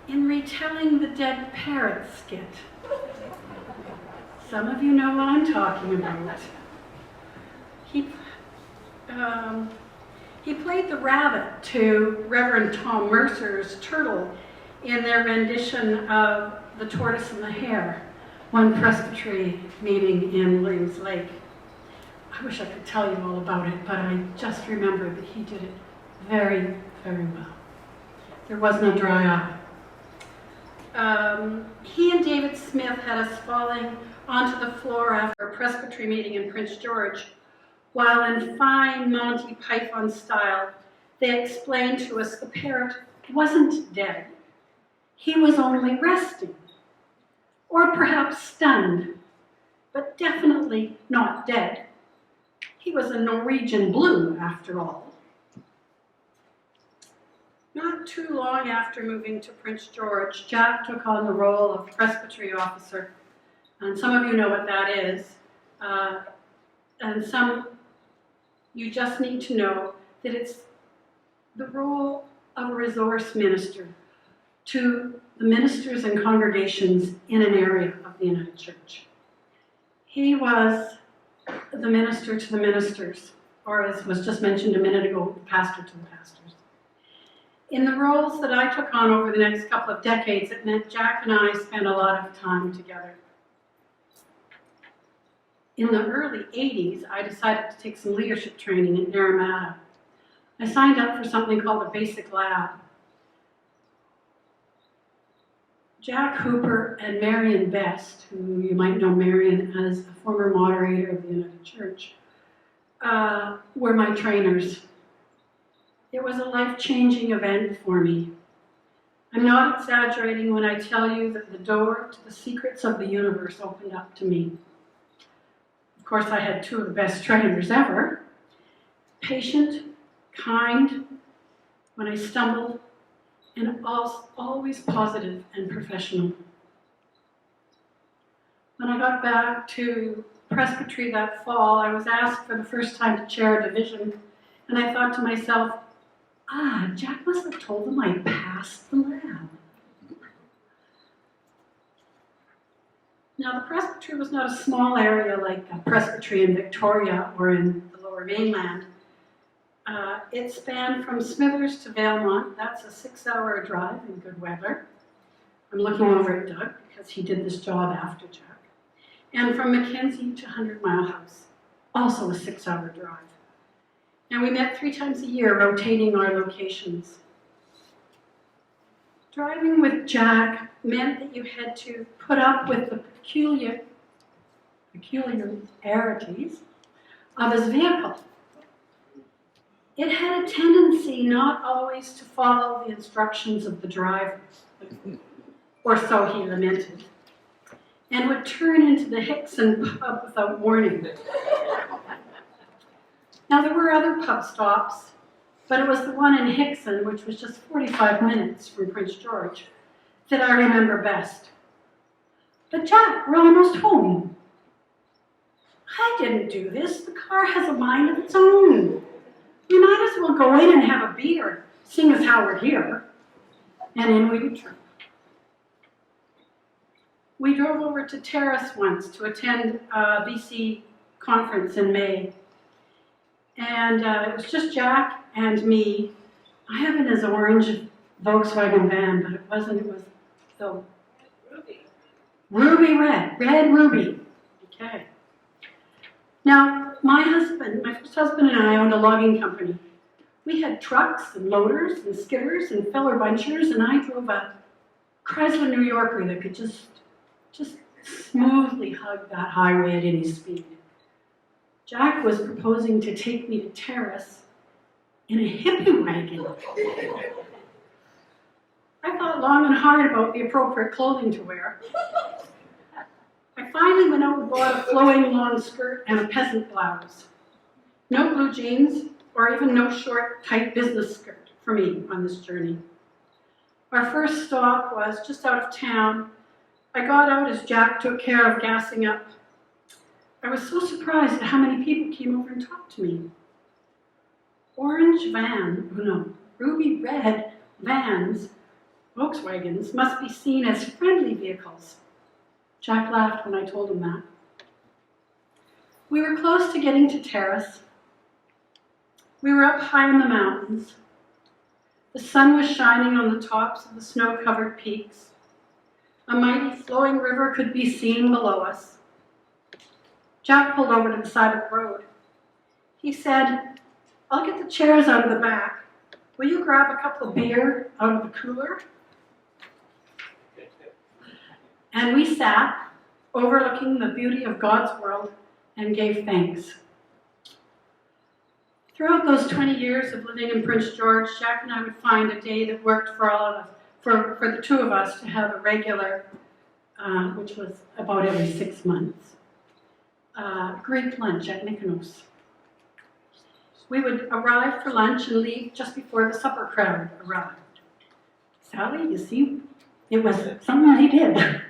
in retelling the dead parrot skit. Some of you know what I'm talking about. He played the rabbit to Reverend Tom Mercer's turtle in their rendition of The Tortoise and the Hare, one presbytery meeting in Williams Lake. I wish I could tell you all about it, but I just remember that he did it very, very well. There was no dry eye. He and David Smith had us falling onto the floor after a presbytery meeting in Prince George, while in fine Monty Python style, they explained to us the parrot wasn't dead. He was only resting, or perhaps stunned, but definitely not dead. He was a Norwegian blue, after all. Not too long after moving to Prince George, Jack took on the role of presbytery officer. And some of you know what that is. And some, you just need to know that it's the role of a resource minister to the ministers and congregations in an area of the United Church. He was the minister to the ministers, or as was just mentioned a minute ago, the pastor to the pastors. In the roles that I took on over the next couple of decades, it meant Jack and I spent a lot of time together. In the early 80s, I decided to take some leadership training in Naramata. I signed up for something called the Basic Lab. Jack Hooper and Marion Best, who you might know Marion as a former moderator of the United Church, were my trainers. It was a life-changing event for me. I'm not exaggerating when I tell you that the door to the secrets of the universe opened up to me. Of course, I had two of the best trainers ever. Patient, kind, when I stumbled, and always positive and professional. When I got back to presbytery that fall, I was asked for the first time to chair a division, and I thought to myself, Jack must have told them I passed the lab. Now, the presbytery was not a small area like a presbytery in Victoria or in the Lower Mainland. It spanned from Smithers to Valemont. That's a 6-hour drive in good weather. I'm looking over at Doug because he did this job after Jack. And from Mackenzie to 100 Mile House, also a 6-hour drive. And we met 3 times a year, rotating our locations. Driving with Jack meant that you had to put up with the peculiarities of his vehicle. It had a tendency not always to follow the instructions of the driver, or so he lamented, and would turn into the Hickson pub without warning. Now, there were other pub stops, but it was the one in Hickson, which was just 45 minutes from Prince George, that I remember best. But Jack, we're almost home. I didn't do this. The car has a mind of its own. We might as well go in and have a beer, seeing as how we're here. And in we returned. We drove over to Terrace once to attend a BC conference in May. And it was just Jack and me. I have it as orange Volkswagen van, but it wasn't. It was the ruby red ruby. Okay. Now, my first husband and I owned a logging company. We had trucks and loaders and skidders and filler bunchers, and I drove a Chrysler New Yorker that could just smoothly hug that highway at any speed. Jack was proposing to take me to Terrace in a hippie wagon. I thought long and hard about the appropriate clothing to wear. I finally went out and bought a flowing long skirt and a peasant blouse. No blue jeans, or even no short, tight business skirt for me on this journey. Our first stop was just out of town. I got out as Jack took care of gassing up. I was so surprised at how many people came over and talked to me. Ruby red vans, Volkswagens, must be seen as friendly vehicles. Jack laughed when I told him that. We were close to getting to Terrace. We were up high in the mountains. The sun was shining on the tops of the snow-covered peaks. A mighty flowing river could be seen below us. Jack pulled over to the side of the road. He said, "I'll get the chairs out of the back. Will you grab a couple of beer out of the cooler?" And we sat, overlooking the beauty of God's world, and gave thanks. Throughout those 20 years of living in Prince George, Jack and I would find a day that worked for all of us, for the two of us to have a regular, which was about every 6 months, Greek lunch at Mykonos. We would arrive for lunch and leave just before the supper crowd arrived. Sally, you see, it was something I did.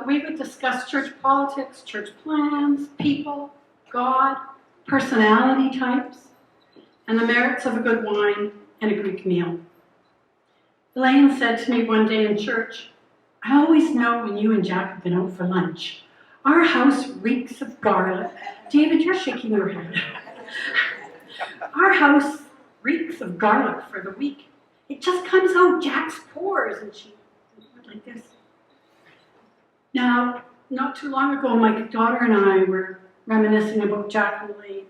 We would discuss church politics, church plans, people, God, personality types, and the merits of a good wine and a Greek meal. Elaine said to me one day in church, "I always know when you and Jack have been out for lunch. Our house reeks of garlic." David, you're shaking your head. "Our house reeks of garlic for the week. It just comes out Jack's pores." And she went like this. Now, not too long ago, my daughter and I were reminiscing about Jack and Elaine.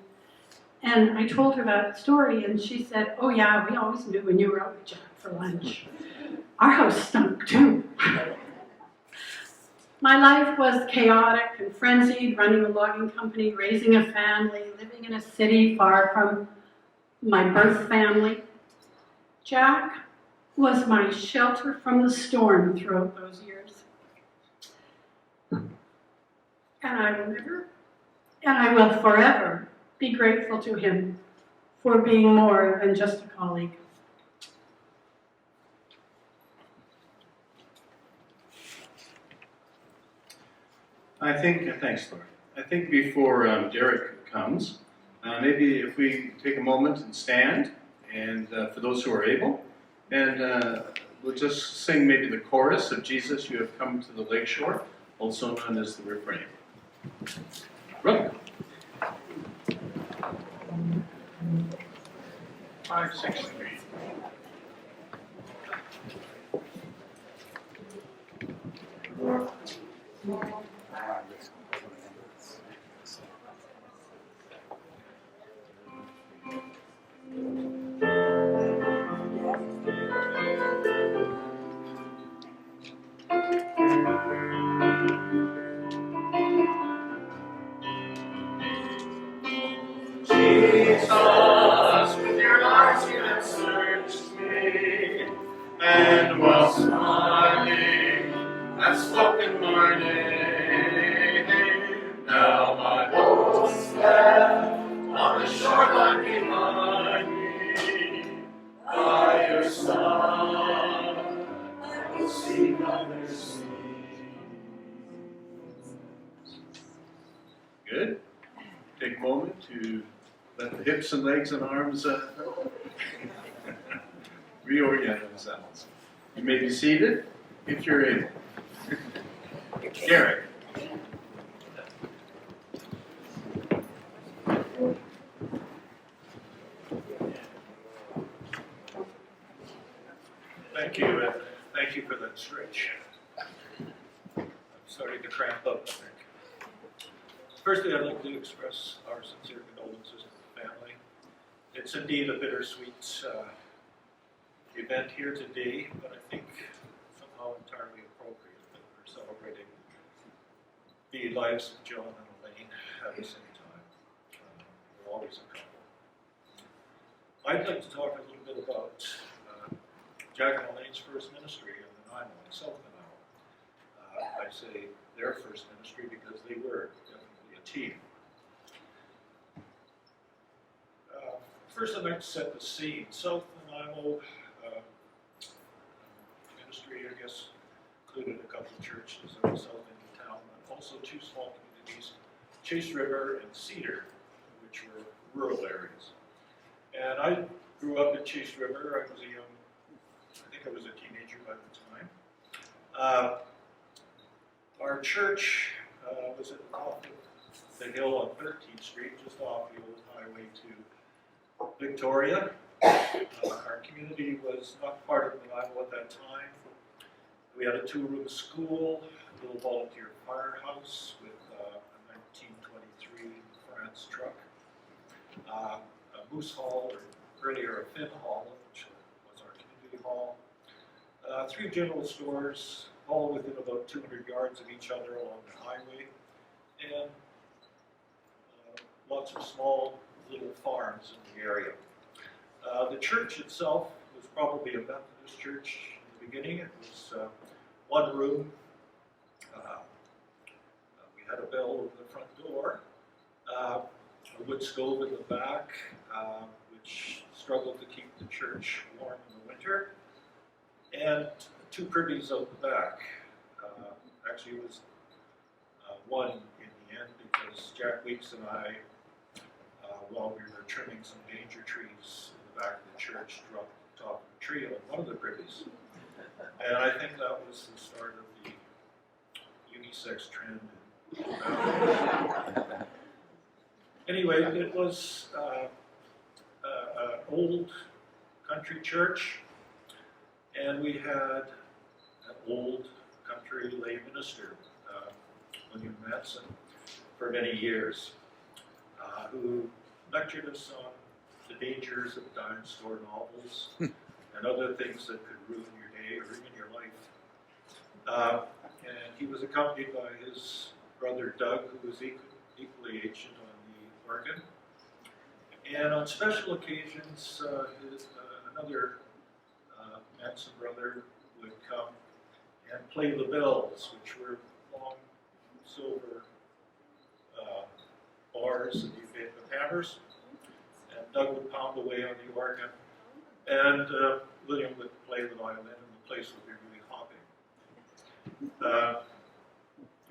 And I told her that story, and she said, "Oh yeah, we always knew when you were out with Jack for lunch. Our house stunk too." My life was chaotic and frenzied, running a logging company, raising a family, living in a city far from my birth family. Jack was my shelter from the storm throughout those years. And I will forever be grateful to him for being more than just a colleague. Thanks, Laura. I think before Derek comes, maybe if we take a moment and stand, and for those who are able, and we'll just sing maybe the chorus of "Jesus, You Have Come to the Lakeshore," also known as the refrain. Brother. 563. Jesus, with your eyes you have searched me, and while smiling, have spoken my name. Now my boat is left on the shoreline behind me. By your side, I will seek other seas. Good. Take a moment to let the hips and legs and arms reorient themselves. You may be seated if you're able. Derek. Thank you, and thank you for that stretch. I'm starting to cramp up, I think. Firstly, I'd like to express our sincere condolences to the family. It's indeed a bittersweet event here today, but I think somehow entirely appropriate that we're celebrating the lives of John and Elaine at the same time. We're always a couple. I'd like to talk a little bit about Jack and Elaine's first ministry in Nanaimo, in South Nanaimo. I say their first ministry because they were definitely a team. First, I'd like to set the scene. South Nanaimo ministry, I guess, included a couple of churches in the south end of town, but also two small communities, Chase River and Cedar, which were rural areas. And I grew up in Chase River. I was a young, I think I was a teenager by the time. Our church was at the top of the hill on 13th Street, just off the old highway to Victoria. Our community was not part of Nanaimo at that time. We had a 2-room school, a little volunteer firehouse with a 1923 France truck, a moose hall, or earlier a fin hall, which was our community hall, 3 general stores, all within about 200 yards of each other along the highway, and lots of small little farms in the area. The church itself was probably a Methodist church in the beginning. It was 1 room. We had a bell over the front door, a wood stove in the back, which struggled to keep the church warm in the winter, and 2 privies out the back. Actually, it was 1 in the end because Jack Weeks and I, while we were trimming some danger trees in the back of the church, dropped the top of the tree on one of the privies. And I think that was the start of the unisex trend. Anyway, it was an old country church, and we had an old country lay minister, William Madsen, for many years, who lectured us on the dangers of dime store novels and other things that could ruin your day or even your life. And he was accompanied by his brother Doug, who was equally ancient on the organ. And on special occasions, another Manson brother would come and play the bells, which were long silver bars that you made with hammers. And Doug would pound away on the organ, and William would play the violin, and the place would be really hopping.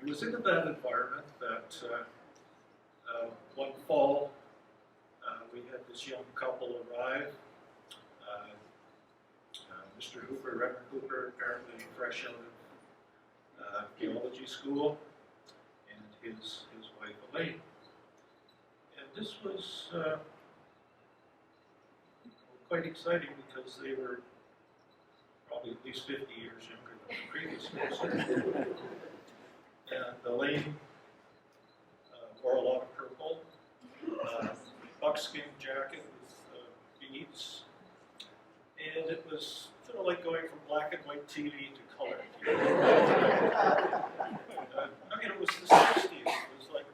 It was into that environment that one fall we had this young couple arrive. Mr. Hooper, Reverend Hooper, apparently fresh out of theology school, and his wife Elaine. And this was quite exciting because they were probably at least 50 years younger than the previous minister. And Elaine wore a lot of purple, buckskin jacket with beads, and it was sort of like going from black and white TV to color. I mean, it was the 60s. It was like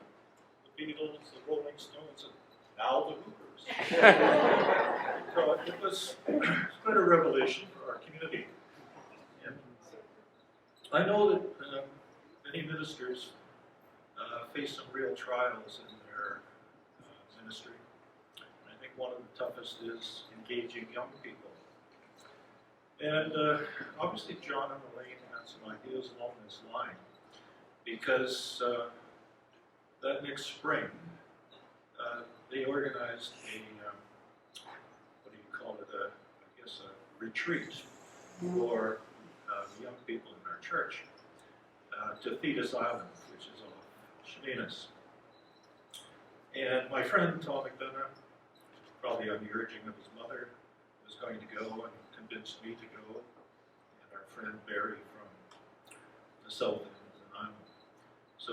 the Beatles, the Rolling Stones, and now the Hoopers. So it was quite a revelation for our community. And I know that many ministers face some real trials in their ministry. And I think one of the toughest is engaging young people. And obviously John and Elaine had some ideas along this line, because that next spring they organized a retreat for the young people in our church to Thetis Island, which is off Chemainus. And my friend Tom McDonough, probably on the urging of his mother, was going to go and convinced me to go, and our friend Barry from the south end of Nanaimo. So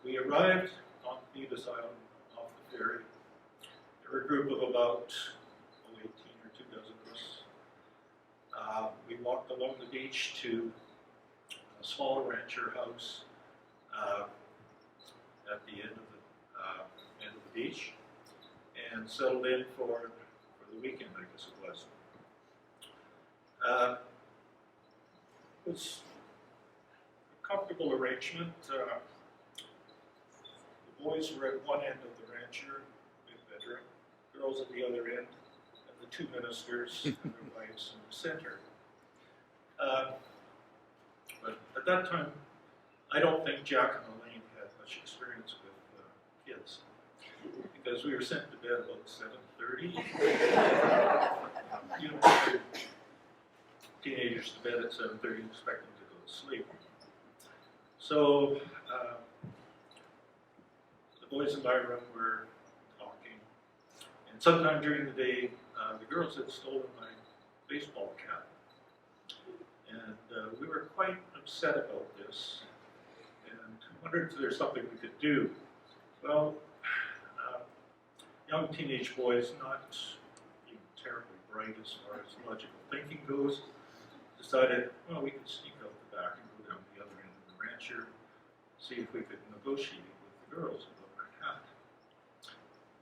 we arrived on Thetis Island off the ferry. There were a group of about 18 or 2 dozen of us. We walked along the beach to a small rancher house at the end of the beach, and settled in for the weekend, I guess it was. It was a comfortable arrangement. The boys were at one end of the rancher, big bedroom, girls at the other end, and the two ministers and their wives in the center. But at that time, I don't think Jack and Elaine had much experience with kids, because we were sent to bed about 7:30. You know, teenagers to bed at 7:30, expecting to go to sleep. So the boys in my room were talking, and sometime during the day, the girls had stolen my baseball cap, and we were quite upset about this, and wondered if there's something we could do. Well, young teenage boys, not terribly bright as far as logical thinking goes, decided, well, we could sneak out the back and go down the other end of the rancher, see if we could negotiate with the girls about our hat.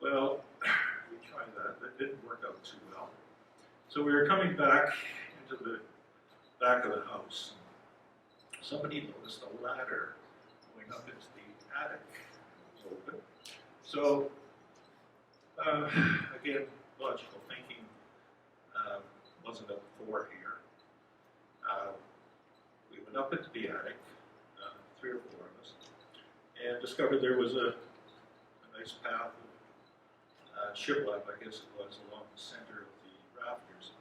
Well, we tried that. That didn't work out too well. So we were coming back into the back of the house. Somebody noticed a ladder going up into the attic. It was open. So, again, logical thinking wasn't up for here. We went up into the attic, 3 or 4 of us, and discovered there was a nice path of shiplap, I guess it was, along the center of the rafters.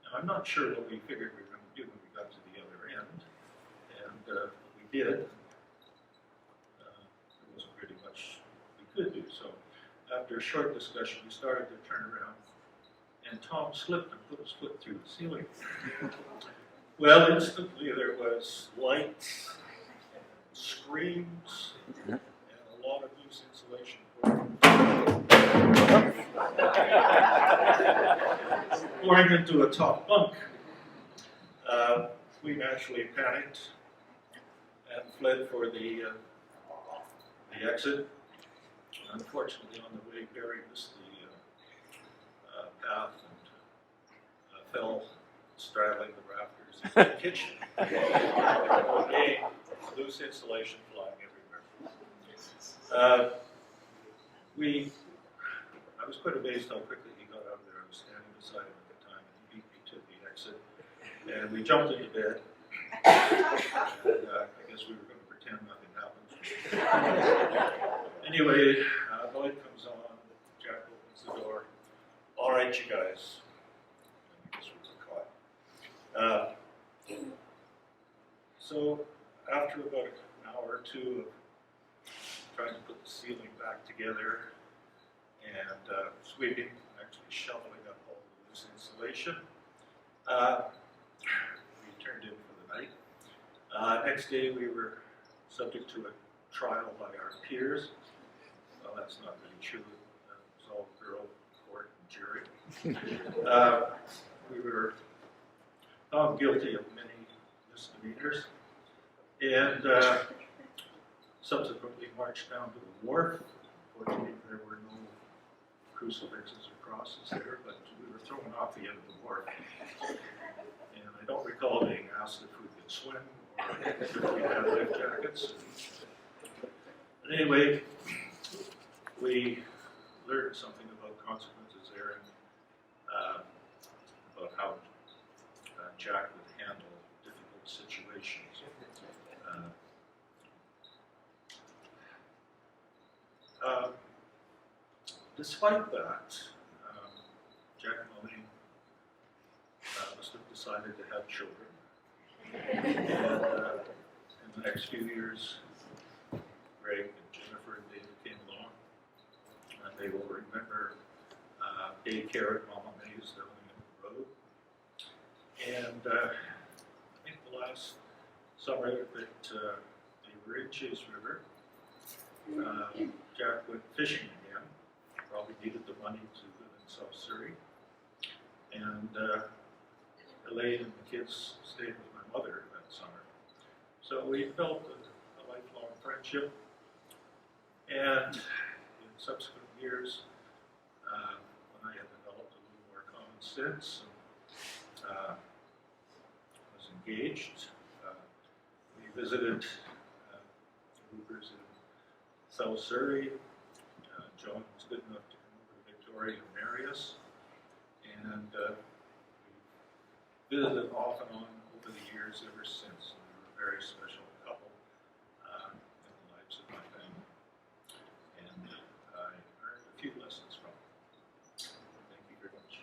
Now, I'm not sure what we figured we were going to do when we got to the other end, and we did. There wasn't really much we could do, so after a short discussion, we started to turn around, and Tom slipped and put his foot through the ceiling. Well, instantly there was lights, screams, and a lot of loose insulation pouring into a top bunk. We naturally panicked and fled for the exit. Unfortunately, on the way, Barry missed the path and fell straddling the rafters in the kitchen. Again, loose insulation flying everywhere. I was quite amazed how quickly he got out of there. I was standing beside him at the time, and he beat me to the exit. And we jumped into bed. And I guess we were going to pretend nothing happened. Anyway, the light comes on. Jack opens the door. All right, you guys. I guess we were caught. So after about an hour or two of trying to put the ceiling back together and sweeping, actually shoveling up all the loose insulation, we turned in for the night. Next day we were subject to a trial by our peers. Well, that's not really true. It was all girl court and jury. We were found guilty of many misdemeanors, and subsequently marched down to the wharf. Fortunately, there were no crucifixes or crosses there, but we were thrown off the end of the wharf. And I don't recall being asked if we could swim or if we had life jackets. But anyway, we learned something about consequences there and about how Jack would handle difficult situations. Despite that, Jack and Elaine must have decided to have children. And in the next few years, Greg and Jennifer and David came along, and they will remember daycare at Mama May's down the road. And I think the last summer that they were in Chase River, Jack went fishing again. Probably needed the money to live in South Surrey. And Elaine and the kids stayed with my mother that summer. So we felt a lifelong friendship. And in subsequent years, when I had developed a little more since. Was engaged. We visited Hoopers in South Surrey. John was good enough to come over to Victoria and marry us. And we visited off and on over the years ever since. We were a very special couple in the lives of my family. And I learned a few lessons from them. Thank you very much.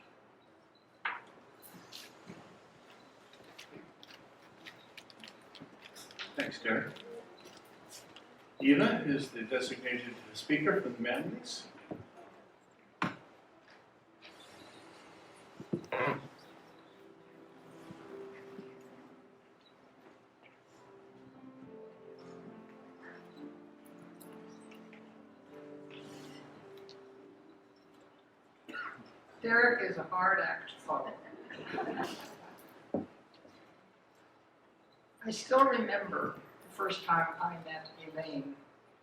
Thanks, Derek. Eva is the designated speaker for the Manleys. Derek is a hard act to follow. I still remember the first time I met Elaine.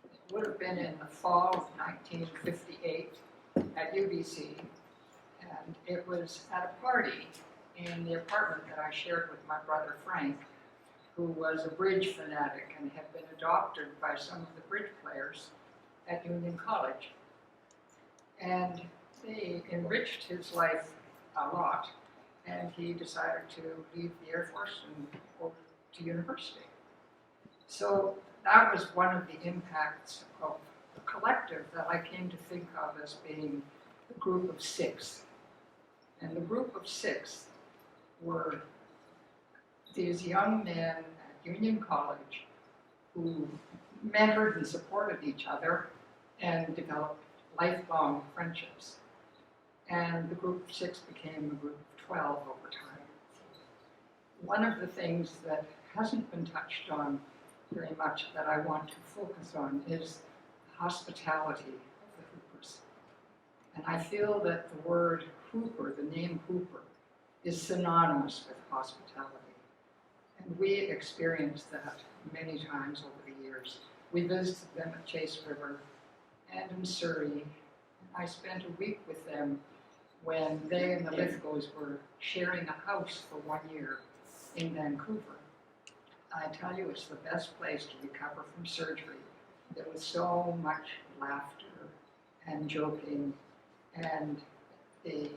It would have been in the fall of 1958 at UBC, and it was at a party in the apartment that I shared with my brother Frank, who was a bridge fanatic and had been adopted by some of the bridge players at Union College. And they enriched his life a lot, and he decided to leave the Air Force and go to university. So that was one of the impacts of the collective that I came to think of as being the group of six. And the group of six were these young men at Union College who mentored and supported each other and developed lifelong friendships. And the group of six became a group of 12 over time. One of the things that hasn't been touched on very much that I want to focus on is the hospitality of the Hoopers. And I feel that the word Hooper, the name Hooper, is synonymous with hospitality. And we experienced that many times over the years. We visited them at Chase River and in Surrey. I spent a week with them when they and the Lithgows were sharing a house for 1 year in Vancouver. I tell you, it's the best place to recover from surgery. There was so much laughter and joking and the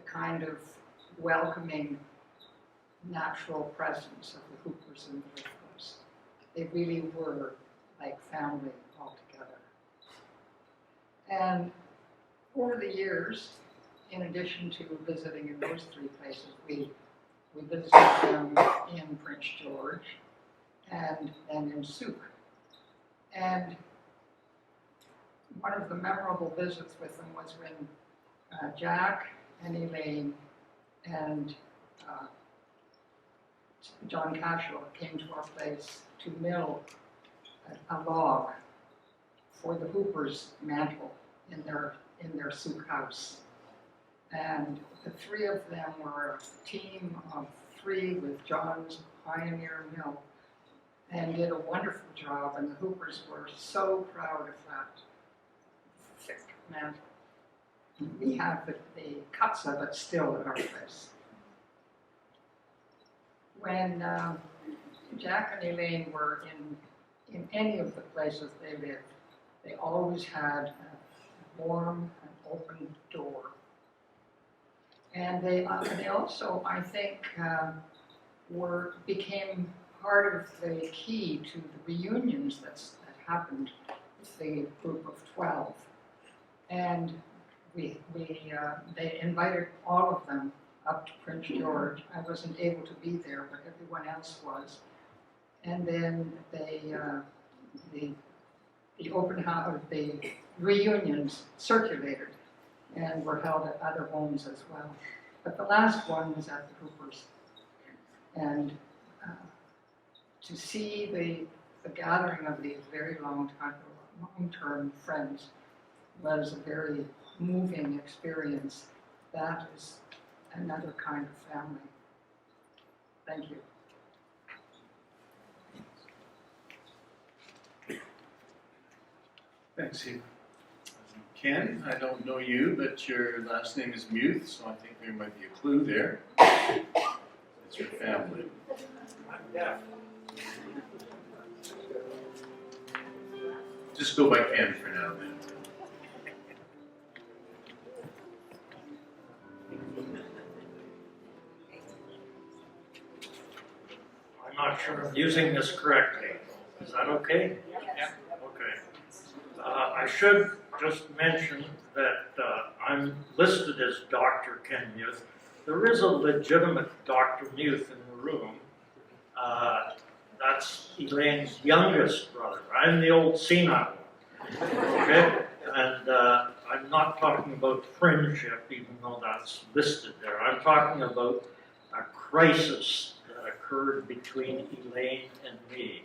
kind of welcoming natural presence of the Hoopers and the Lithgows. They really were like family altogether. And over the years, in addition to visiting in those three places, we visited them in Prince George and then in Souk. And one of the memorable visits with them was when Jack and Elaine and John Cashel came to our place to mill a log for the Hoopers' mantle in their Souk house. And the three of them were a team of three with John's pioneer mill and did a wonderful job, and the Hoopers were so proud of that thick mantle. We have the cuts of it still at our place. When Jack and Elaine were in any of the places they lived, they always had a warm and open door. And they also, I think, became part of the key to the reunions that happened with the group of 12. And they invited all of them up to Prince George. I wasn't able to be there, but everyone else was. And then the open house, the reunions circulated and were held at other homes as well. But the last one was at the Hoopers. And to see the gathering of these very long-term friends was a very moving experience. That is another kind of family. Thank you. Thanks, Eva. Ken, I don't know you, but your last name is Muth, so I think there might be a clue there. It's your family. Just go by Ken for now, then. I'm not sure I'm using this correctly. Is that okay? Yeah. Okay. I should just mention that I'm listed as Dr. Ken Muth. There is a legitimate Dr. Muth in the room. That's Elaine's youngest brother. I'm the old senile one. Okay? And I'm not talking about friendship, even though that's listed there. I'm talking about a crisis that occurred between Elaine and me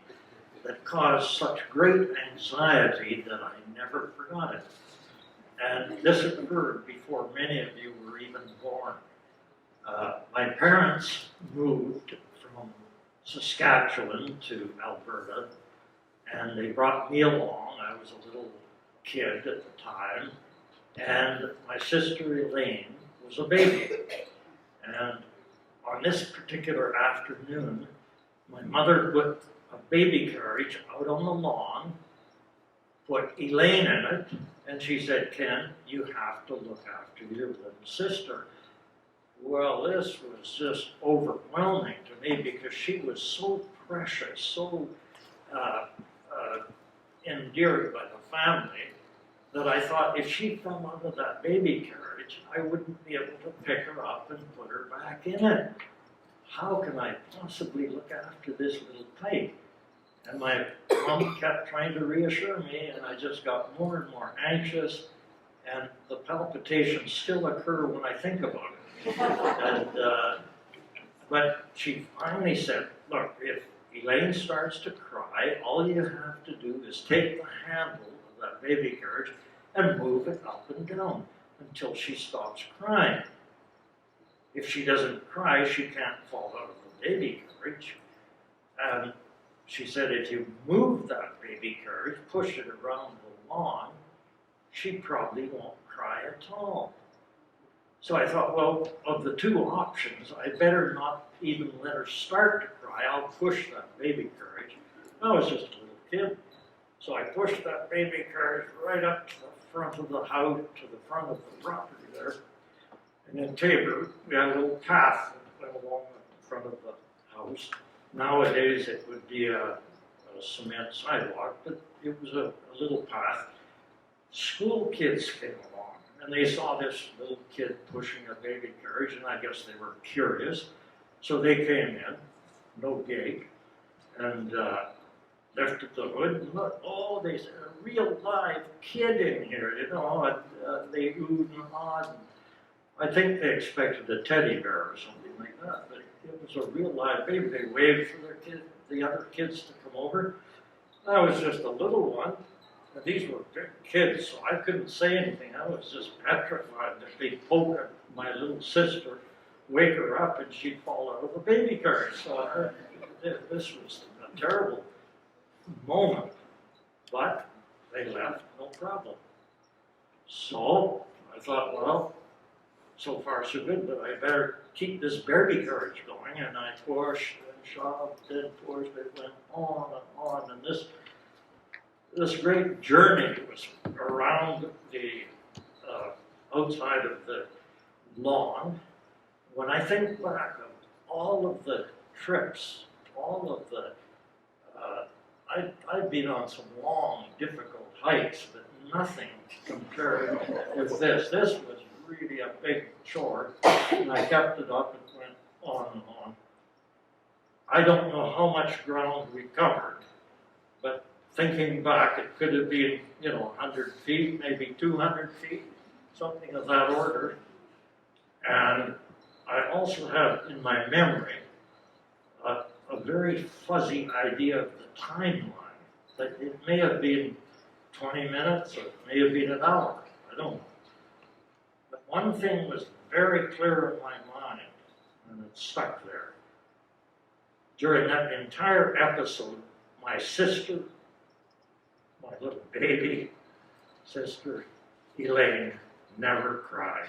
that caused such great anxiety that I never forgot it. And this occurred before many of you were even born. My parents moved from Saskatchewan to Alberta, and they brought me along. I was a little kid at the time, and my sister Elaine was a baby. And on this particular afternoon, my mother put a baby carriage out on the lawn, put Elaine in it, and she said, Ken, you have to look after your little sister. Well, this was just overwhelming to me because she was so precious, so endeared by the family, that I thought if she fell out of that baby carriage, I wouldn't be able to pick her up and put her back in it. How can I possibly look after this little tyke? And my mom kept trying to reassure me, and I just got more and more anxious, and the palpitations still occur when I think about it. And, but she finally said, look, if Elaine starts to cry, all you have to do is take the handle of that baby carriage and move it up and down until she stops crying. If she doesn't cry, she can't fall out of the baby carriage. And she said if you move that baby carriage, push it around the lawn, she probably won't cry at all. So I thought, well, of the two options, I better not even let her start to cry. I'll push that baby carriage. I was just a little kid. So I pushed that baby carriage right up to the front of the house, to the front of the property there. And in Tabor, we had a little path that went along the front of the house. Nowadays, it would be a cement sidewalk, but it was a little path. School kids came along, and they saw this little kid pushing a baby carriage, and I guess they were curious. So they came in, no gate, and lifted the hood and looked. Oh, they said, a real live kid in here, you know, and they oohed and awed. I think they expected a teddy bear or something like that, but it was a real live baby. They waved for their kid, the other kids to come over. I was just a little one, and these were big kids, so I couldn't say anything. I was just petrified that they'd poke at my little sister, wake her up, and she'd fall out of the baby carriage. So this was a terrible moment, but they left, no problem. So I thought, well, so far so good, but I better keep this baby carriage going, and I pushed and shoved and pushed. It went on and on, and this great journey was around the outside of the lawn. When I think back of all of the trips, all of the I've been on some long, difficult hikes, but nothing compared with this. This was really a big chore, and I kept it up and went on and on. I don't know how much ground we covered, but thinking back, it could have been, 100 feet, maybe 200 feet, something of that order. And I also have in my memory a very fuzzy idea of the timeline, that it may have been 20 minutes or it may have been an hour, I don't know. But one thing was very clear in my mind, and it stuck there. During that entire episode, my sister, my little baby sister, Elaine never cried.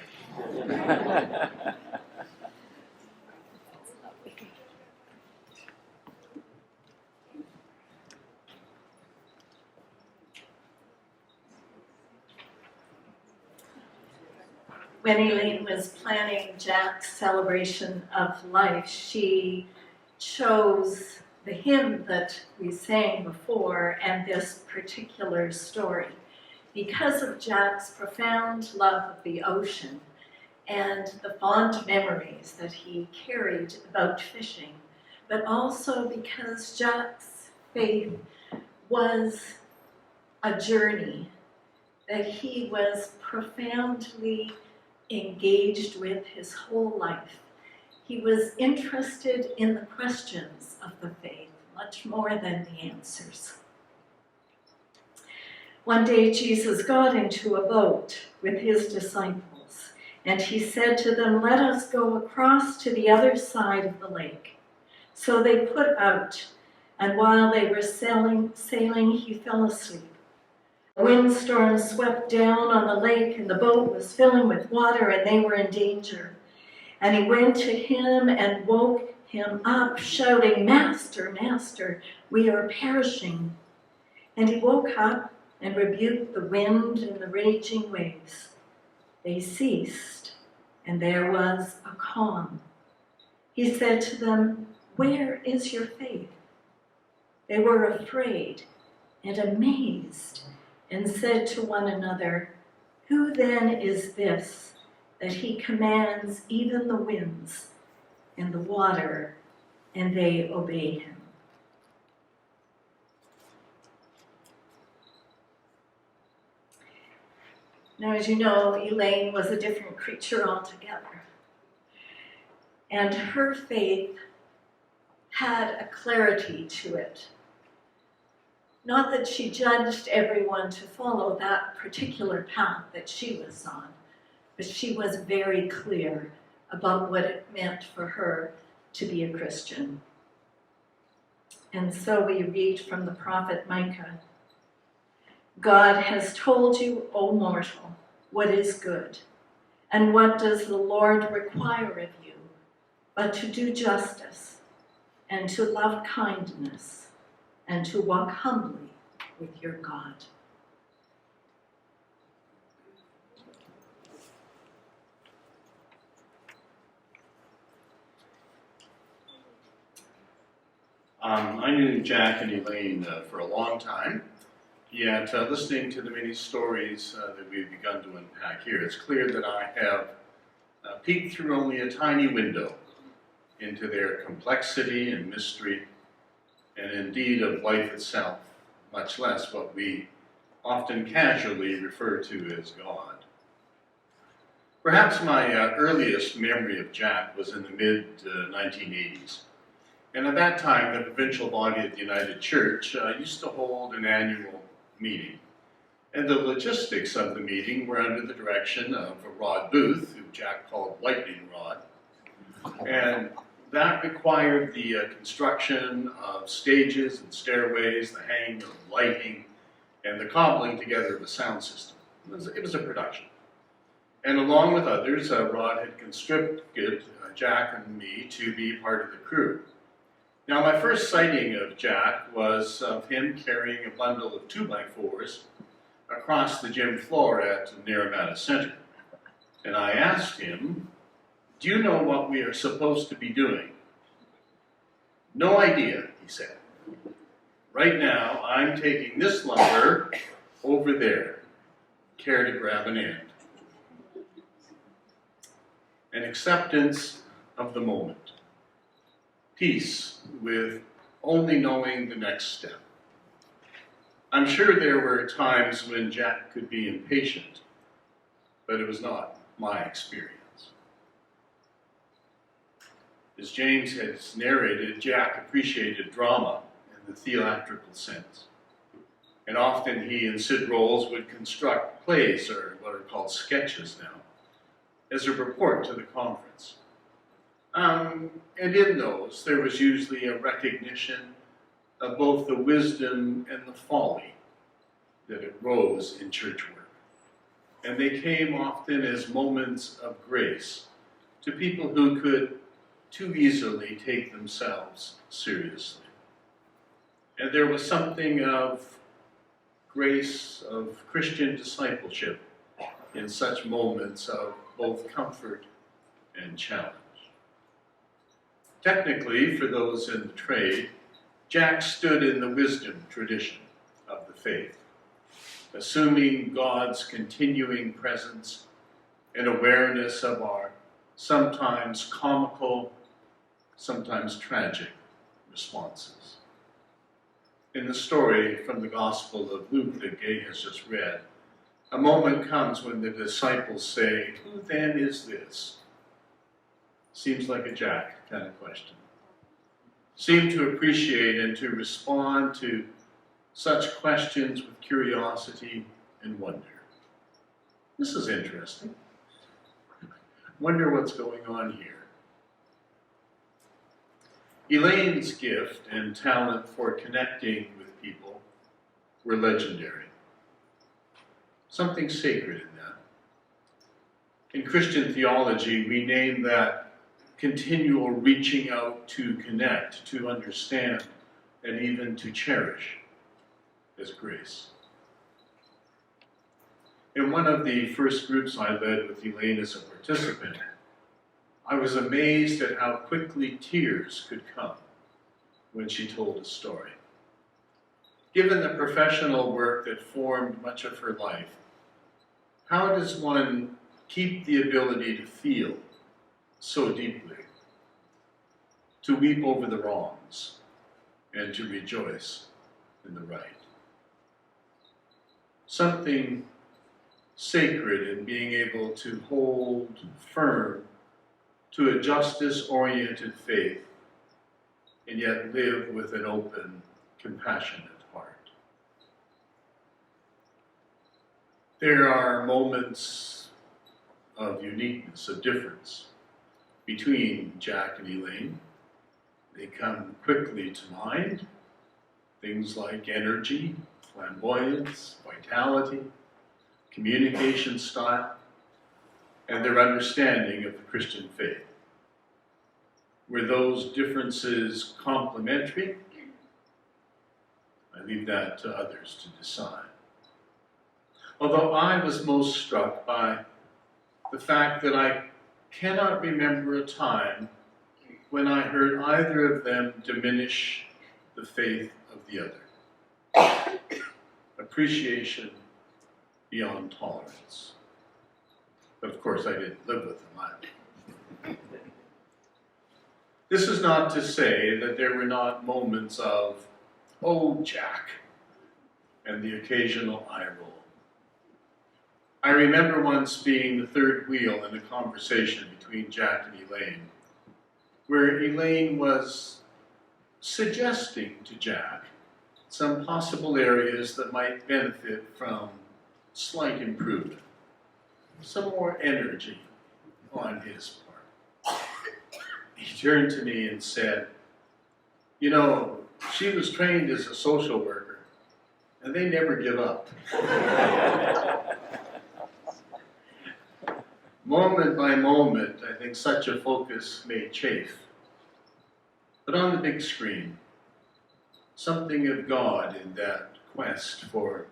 When Elaine was planning Jack's celebration of life, she chose the hymn that we sang before and this particular story because of Jack's profound love of the ocean and the fond memories that he carried about fishing, but also because Jack's faith was a journey that he was profoundly engaged with his whole life. He was interested in the questions of the faith much more than the answers. One day Jesus got into a boat with his disciples, and he said to them, "Let us go across to the other side of the lake." So they put out, and while they were sailing, he fell asleep. A windstorm swept down on the lake, and the boat was filling with water, and they were in danger. And he went to him and woke him up, shouting, "Master, Master, we are perishing." And he woke up and rebuked the wind and the raging waves. They ceased, and there was a calm. He said to them, "Where is your faith?" They were afraid and amazed, and said to one another, "Who then is this, that he commands even the winds and the water, and they obey him?" Now, as you know, Elaine was a different creature altogether. And her faith had a clarity to it. Not that she judged everyone to follow that particular path that she was on, but she was very clear about what it meant for her to be a Christian. And so we read from the prophet Micah, "God has told you, O mortal, what is good, and what does the Lord require of you, but to do justice, and to love kindness, and to walk humbly with your God." I knew Jack and Elaine for a long time, yet listening to the many stories that we've begun to unpack here, it's clear that I have peeked through only a tiny window into their complexity and mystery, and indeed of life itself, much less what we often casually refer to as God. Perhaps my earliest memory of Jack was in the mid-1980s. And at that time, the provincial body of the United Church used to hold an annual meeting. And the logistics of the meeting were under the direction of Rod Booth, who Jack called Lightning Rod. And that required the construction of stages and stairways, the hanging of lighting, and the cobbling together of a sound system. It was a production. And along with others, Rod had conscripted Jack and me to be part of the crew. Now, my first sighting of Jack was of him carrying a bundle of 2x4s across the gym floor at Naramata Center. And I asked him, "Do you know what we are supposed to be doing?" "No idea," he said. "Right now, I'm taking this lumber over there. Care to grab an end?" An acceptance of the moment. Peace with only knowing the next step. I'm sure there were times when Jack could be impatient, but it was not my experience. As James has narrated, Jack appreciated drama in the theatrical sense. And often he and Sid Rolls would construct plays, or what are called sketches now, as a report to the conference. And in those, there was usually a recognition of both the wisdom and the folly that arose in church work. and they came often as moments of grace to people who could too easily take themselves seriously. And there was something of grace, of Christian discipleship in such moments of both comfort and challenge. Technically, for those in the trade, Jack stood in the wisdom tradition of the faith, assuming God's continuing presence and awareness of our sometimes comical, sometimes tragic responses. In the story from the Gospel of Luke that Gay has just read, a moment comes when the disciples say, "Who then is this?" Seems like a Jack kind of question. Seem to appreciate and to respond to such questions with curiosity and wonder. This is interesting. Wonder what's going on here. Elaine's gift and talent for connecting with people were legendary. Something sacred in that. In Christian theology, we name that continual reaching out to connect, to understand, and even to cherish as grace. In one of the first groups I led with Elaine as a participant, I was amazed at how quickly tears could come when she told a story. Given the professional work that formed much of her life, how does one keep the ability to feel so deeply, to weep over the wrongs, and to rejoice in the right? Something sacred in being able to hold firm to a justice-oriented faith and yet live with an open, compassionate heart. There are moments of uniqueness, of difference between Jack and Elaine. They come quickly to mind. Things like energy, flamboyance, vitality, communication style, and their understanding of the Christian faith. Were those differences complementary? I leave that to others to decide. Although I was most struck by the fact that I cannot remember a time when I heard either of them diminish the faith of the other. Appreciation beyond tolerance. But of course I didn't live with them either. This is not to say that there were not moments of, "Oh, Jack," and the occasional eye roll. I remember once being the third wheel in a conversation between Jack and Elaine, where Elaine was suggesting to Jack some possible areas that might benefit from slight improvement, some more energy on his part. He turned to me and said, "You know, she was trained as a social worker, and they never give up." Moment by moment, I think such a focus may chafe. But on the big screen, something of God in that quest for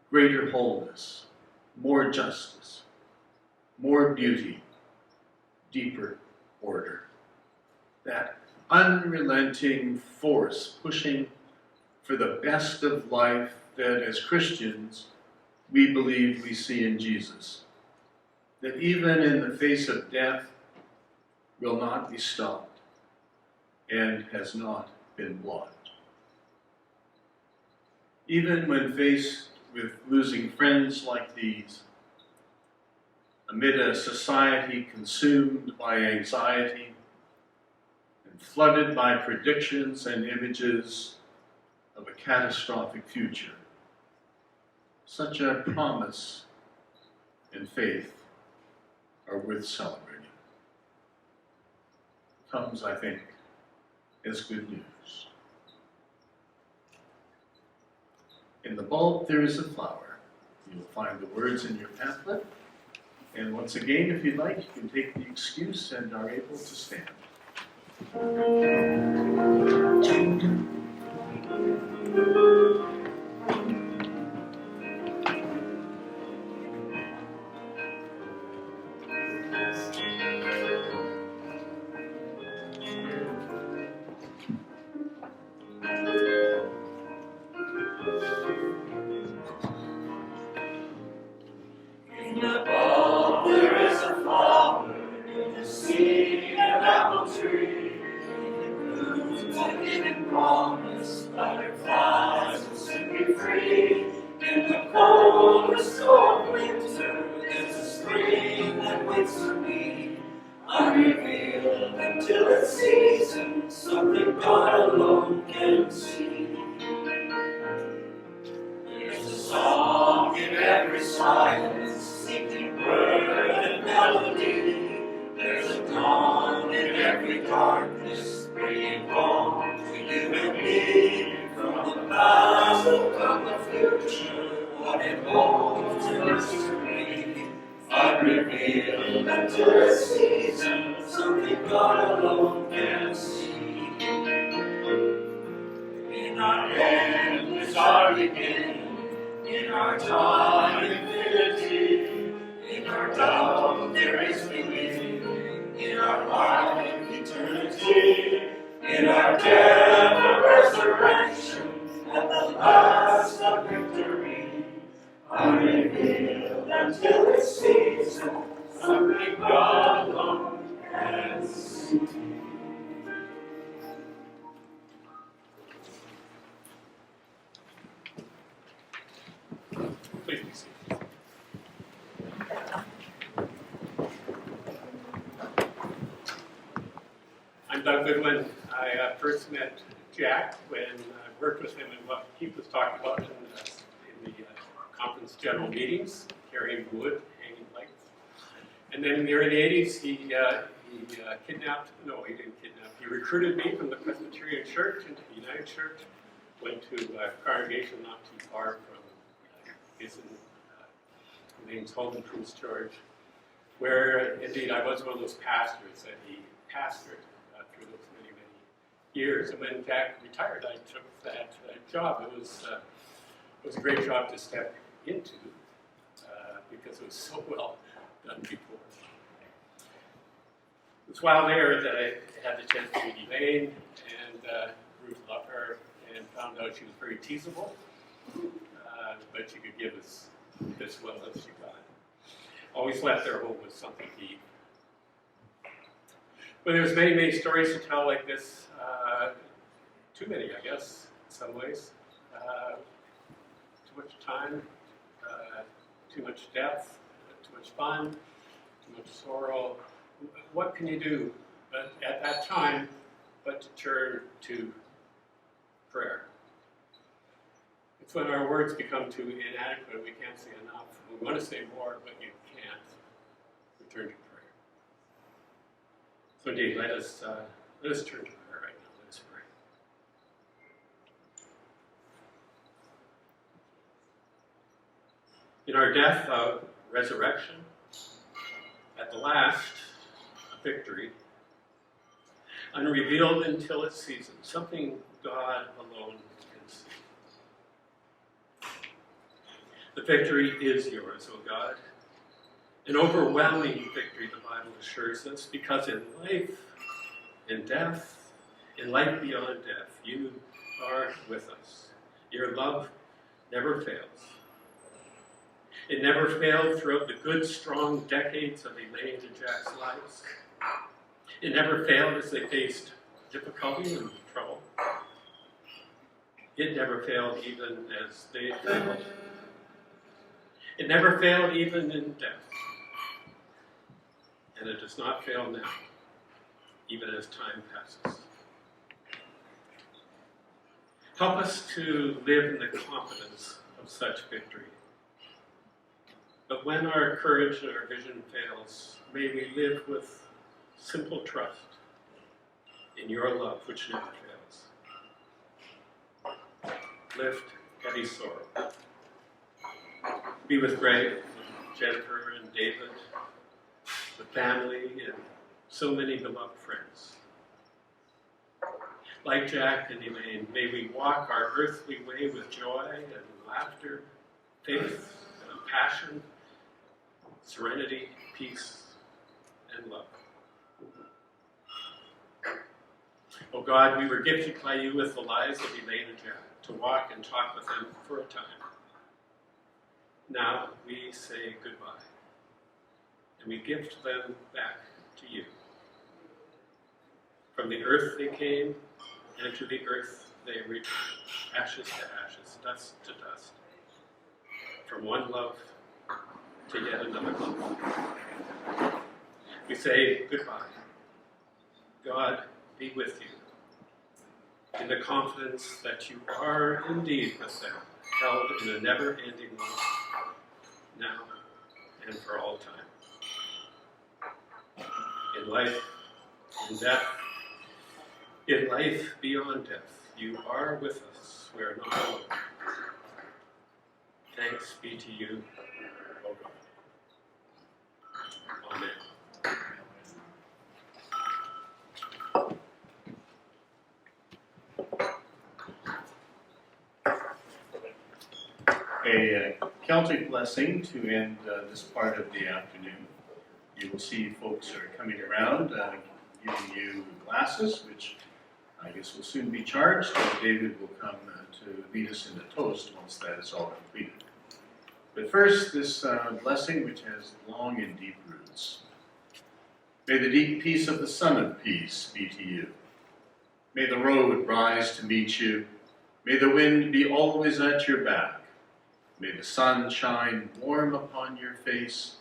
greater wholeness, more justice, more beauty, deeper order. That unrelenting force pushing for the best of life that as Christians we believe we see in Jesus. That even in the face of death will not be stopped and has not been blocked. Even when faced with losing friends like these, amid a society consumed by anxiety and flooded by predictions and images of a catastrophic future, such a promise and faith are worth celebrating. Comes, I think, as good news. In the bulb there is a flower, the You'll find the words in your pamphlet. And once again, if you'd like, you can take the excuse and are able to stand. In the bowl there is a flower, in the seed an apple tree. In the roots a hidden promise, butterflies will soon be free. In the coldest of winter, there's a spring that waits for me. Unrevealed until it's season, something God alone can see. There's a song in every silence, seeking word and melody. There's a dawn in every darkness, bringing home to you and me. From the past will come the future, what it holds in mystery. Unrevealed until it's season, something God alone can see. In our end is our beginning. In our time, infinity. In our doubt, there is belief. In our life, eternity. In our death, a resurrection. At the last, a victory. Unrevealed until it's season. Something God alone can see. Please be seated. I'm Doug Goodwin. I first met Jack when I worked with him in what he was talking about in the conference general meetings, carrying wood, hanging lights. And then in the early 80s, he kidnapped, no, he didn't kidnap, he recruited me from the Presbyterian Church into the United Church, went to a congregation not too far from his Elaine's home in Prince George, where indeed I was one of those pastors that he pastored through those many, many years. And when Jack retired, I took that job. It was a great job to step into because it was so well done before. It was while there that I had the chance to meet Elaine and grew to love her and found out she was very teasable, but she could give us as well as she got. Always left their home with something to eat. But there's many, many stories to tell like this. Too many, I guess, in some ways. Too much time, too much depth, too much fun, too much sorrow. What can you do at that time but to turn to prayer? It's when our words become too inadequate, we can't say enough. We want to say more, but you can't. Return to prayer. So indeed, let us turn to prayer right now. Let us pray. In our death of resurrection, at the last, a victory, unrevealed until its season, something God alone can see. The victory is yours, O God. An overwhelming victory, the Bible assures us, because in life, in death, in life beyond death, you are with us. Your love never fails. It never failed throughout the good, strong decades of Elaine and Jack's lives. It never failed as they faced difficulty and trouble. It never failed even as they failed. It never failed even in death. And it does not fail now, even as time passes. Help us to live in the confidence of such victory. But when our courage and our vision fails, may we live with simple trust in your love, which never fails. Lift heavy sorrow. Be with Greg, Jennifer, and David, the family, and so many beloved friends. Like Jack and Elaine, may we walk our earthly way with joy and laughter, faith and passion, serenity, peace, and love. Oh God, we were gifted by you with the lives of Elaine and Jack to walk and talk with them for a time. Now we say goodbye, and we gift them back to you. From the earth they came, and to the earth they return, ashes to ashes, dust to dust. From one love to yet another love. We say goodbye. God be with you, in the confidence that you are indeed with them, held in a never-ending love, now and for all time. In life, in death, in life beyond death, you are with us. We are not alone. Thanks be to you, O God. Amen. A Celtic blessing to end this part of the afternoon. You will see folks are coming around giving you glasses, which I guess will soon be charged, and David will come to lead us in a toast once that is all completed. But first, this blessing which has long and deep roots. May the deep peace of the Son of Peace be to you. May the road rise to meet you. May the wind be always at your back. May the sun shine warm upon your face.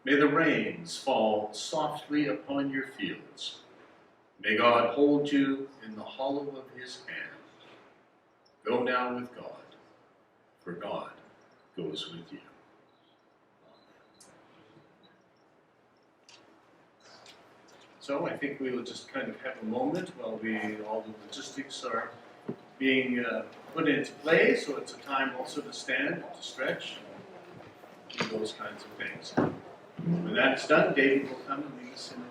May the rains fall softly upon your fields. May God hold you in the hollow of his hand. Go now with God, for God goes with you. So I think we will just kind of have a moment while all the logistics are being put into play, so it's a time also to stand, to stretch, do those kinds of things. When that's done, David will come and lead us in the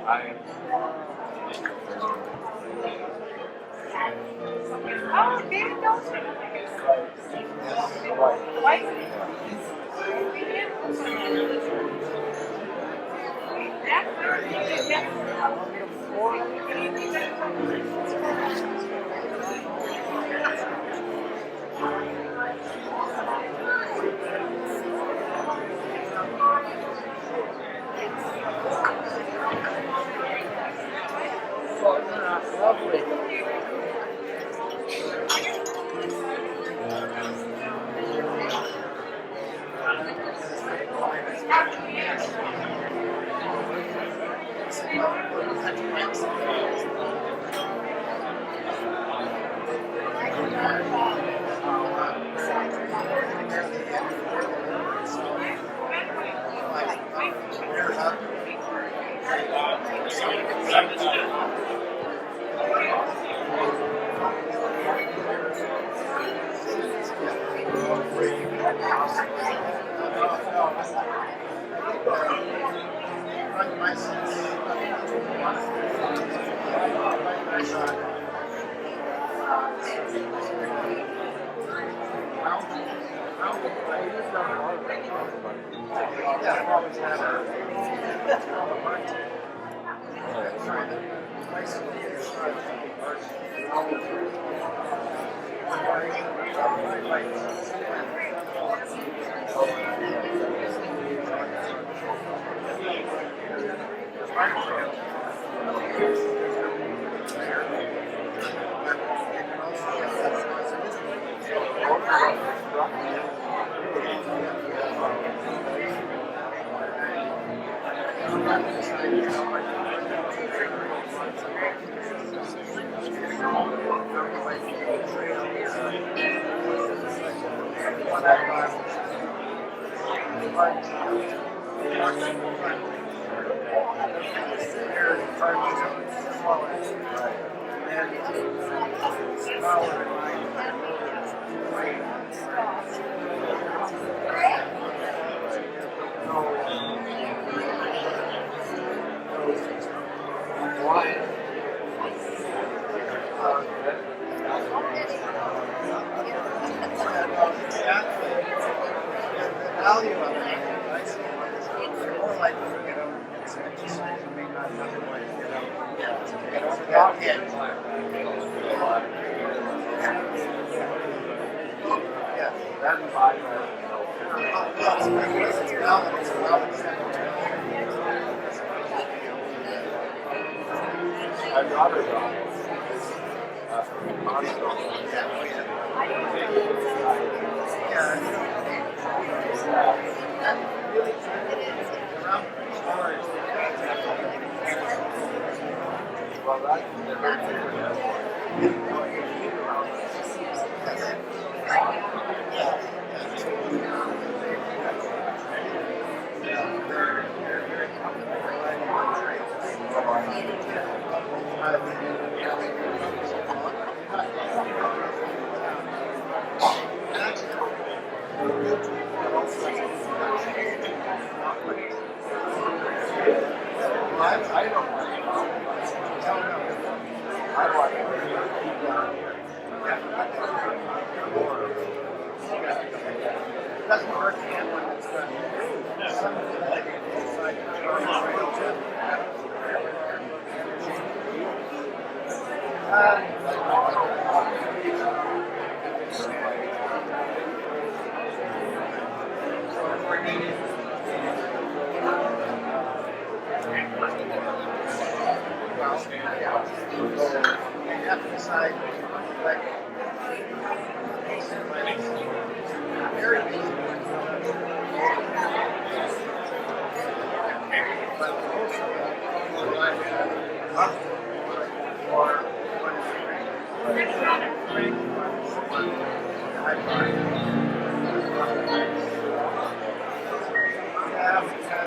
Oh, David knows me. White.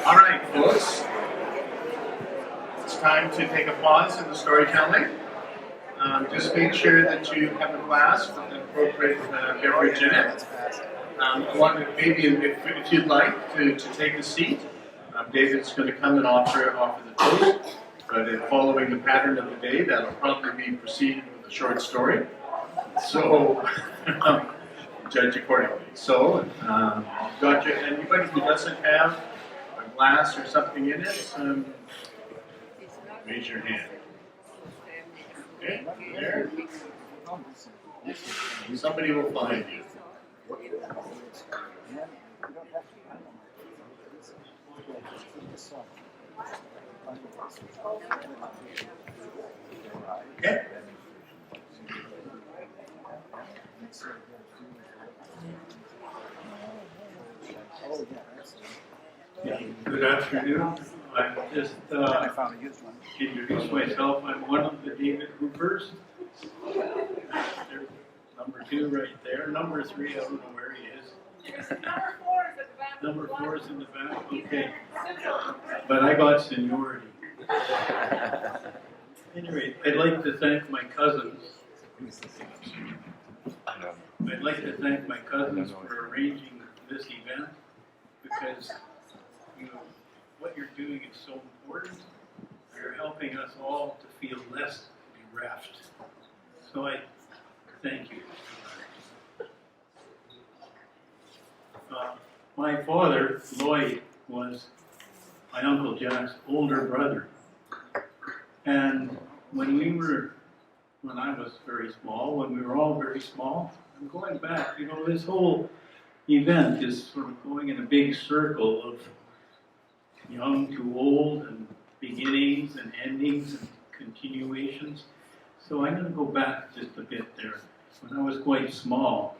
All right, folks. It's time to take a pause in the storytelling. Just make sure that you have a glass with an appropriate beverage in it. I want to maybe, if you'd like, to take a seat. David's going to come and offer the toast. But in following the pattern of the day, that'll probably be preceded with a short story. So, judge accordingly. So, gotcha. Anybody who doesn't have a glass or something in it, raise your hand. Okay, there. Somebody will find you. Okay. Good afternoon. I'm just introduce myself. I'm one of the David Hoopers. There's number 2 right there. Number 3, I don't know where he is. Number 4 is in the back. Okay. But I got seniority. Anyway, I'd like to thank my cousins. I'd like to thank my cousins for arranging this event because what you're doing is so important. You're helping us all to feel less bereft. So I thank you. My father, Lloyd, was my Uncle Jack's older brother. And when I was very small, when we were all very small, I'm going back, this whole event is sort of going in a big circle of young to old and beginnings and endings and continuations. So I'm going to go back just a bit there. When I was quite small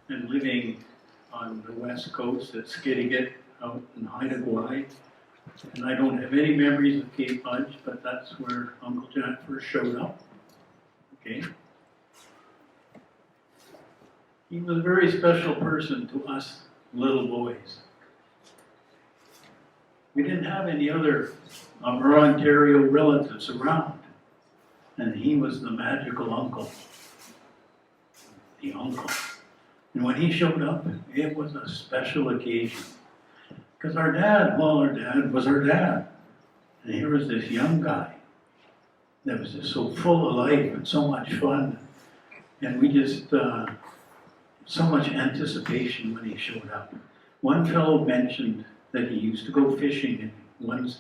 and living on the west coast at Skidegate out in Haida Gwaii, and I don't have any memories of Cape Mudge, but that's where Uncle Jack first showed up. Okay. He was a very special person to us little boys. We didn't have any other our Ontario relatives around, and he was the magical uncle, the uncle. And when he showed up, it was a special occasion. Because our dad was our dad. And here was this young guy that was just so full of life and so much fun. And we just, so much anticipation when he showed up. One fellow mentioned that he used to go fishing, and one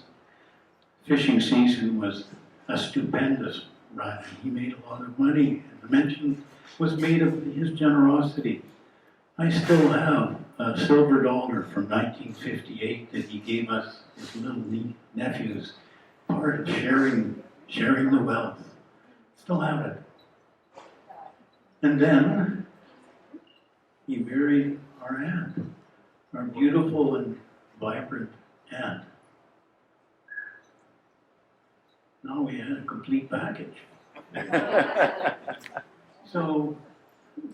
fishing season was a stupendous run. He made a lot of money, and the mention was made of his generosity. I still have a silver dollar from 1958 that he gave us, his little nephews, part of sharing the wealth. Still have it. And then he buried our aunt, our beautiful and vibrant aunt. Now we had a complete package. So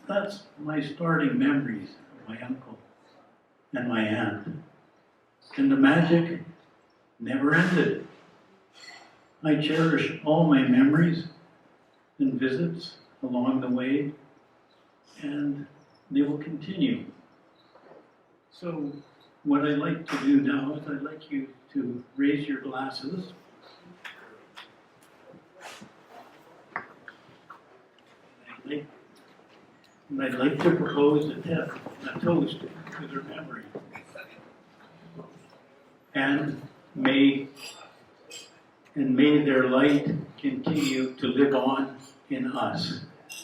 that's my starting memories of my uncle and my aunt. And the magic never ended. I cherish all my memories and visits along the way, and they will continue. So what I'd like to do now is I'd like you to raise your glasses. And I'd like to propose a toast to their memory. And may their light continue to live on in us.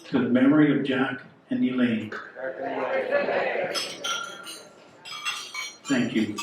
To the memory of Jack and Elaine. Thank you.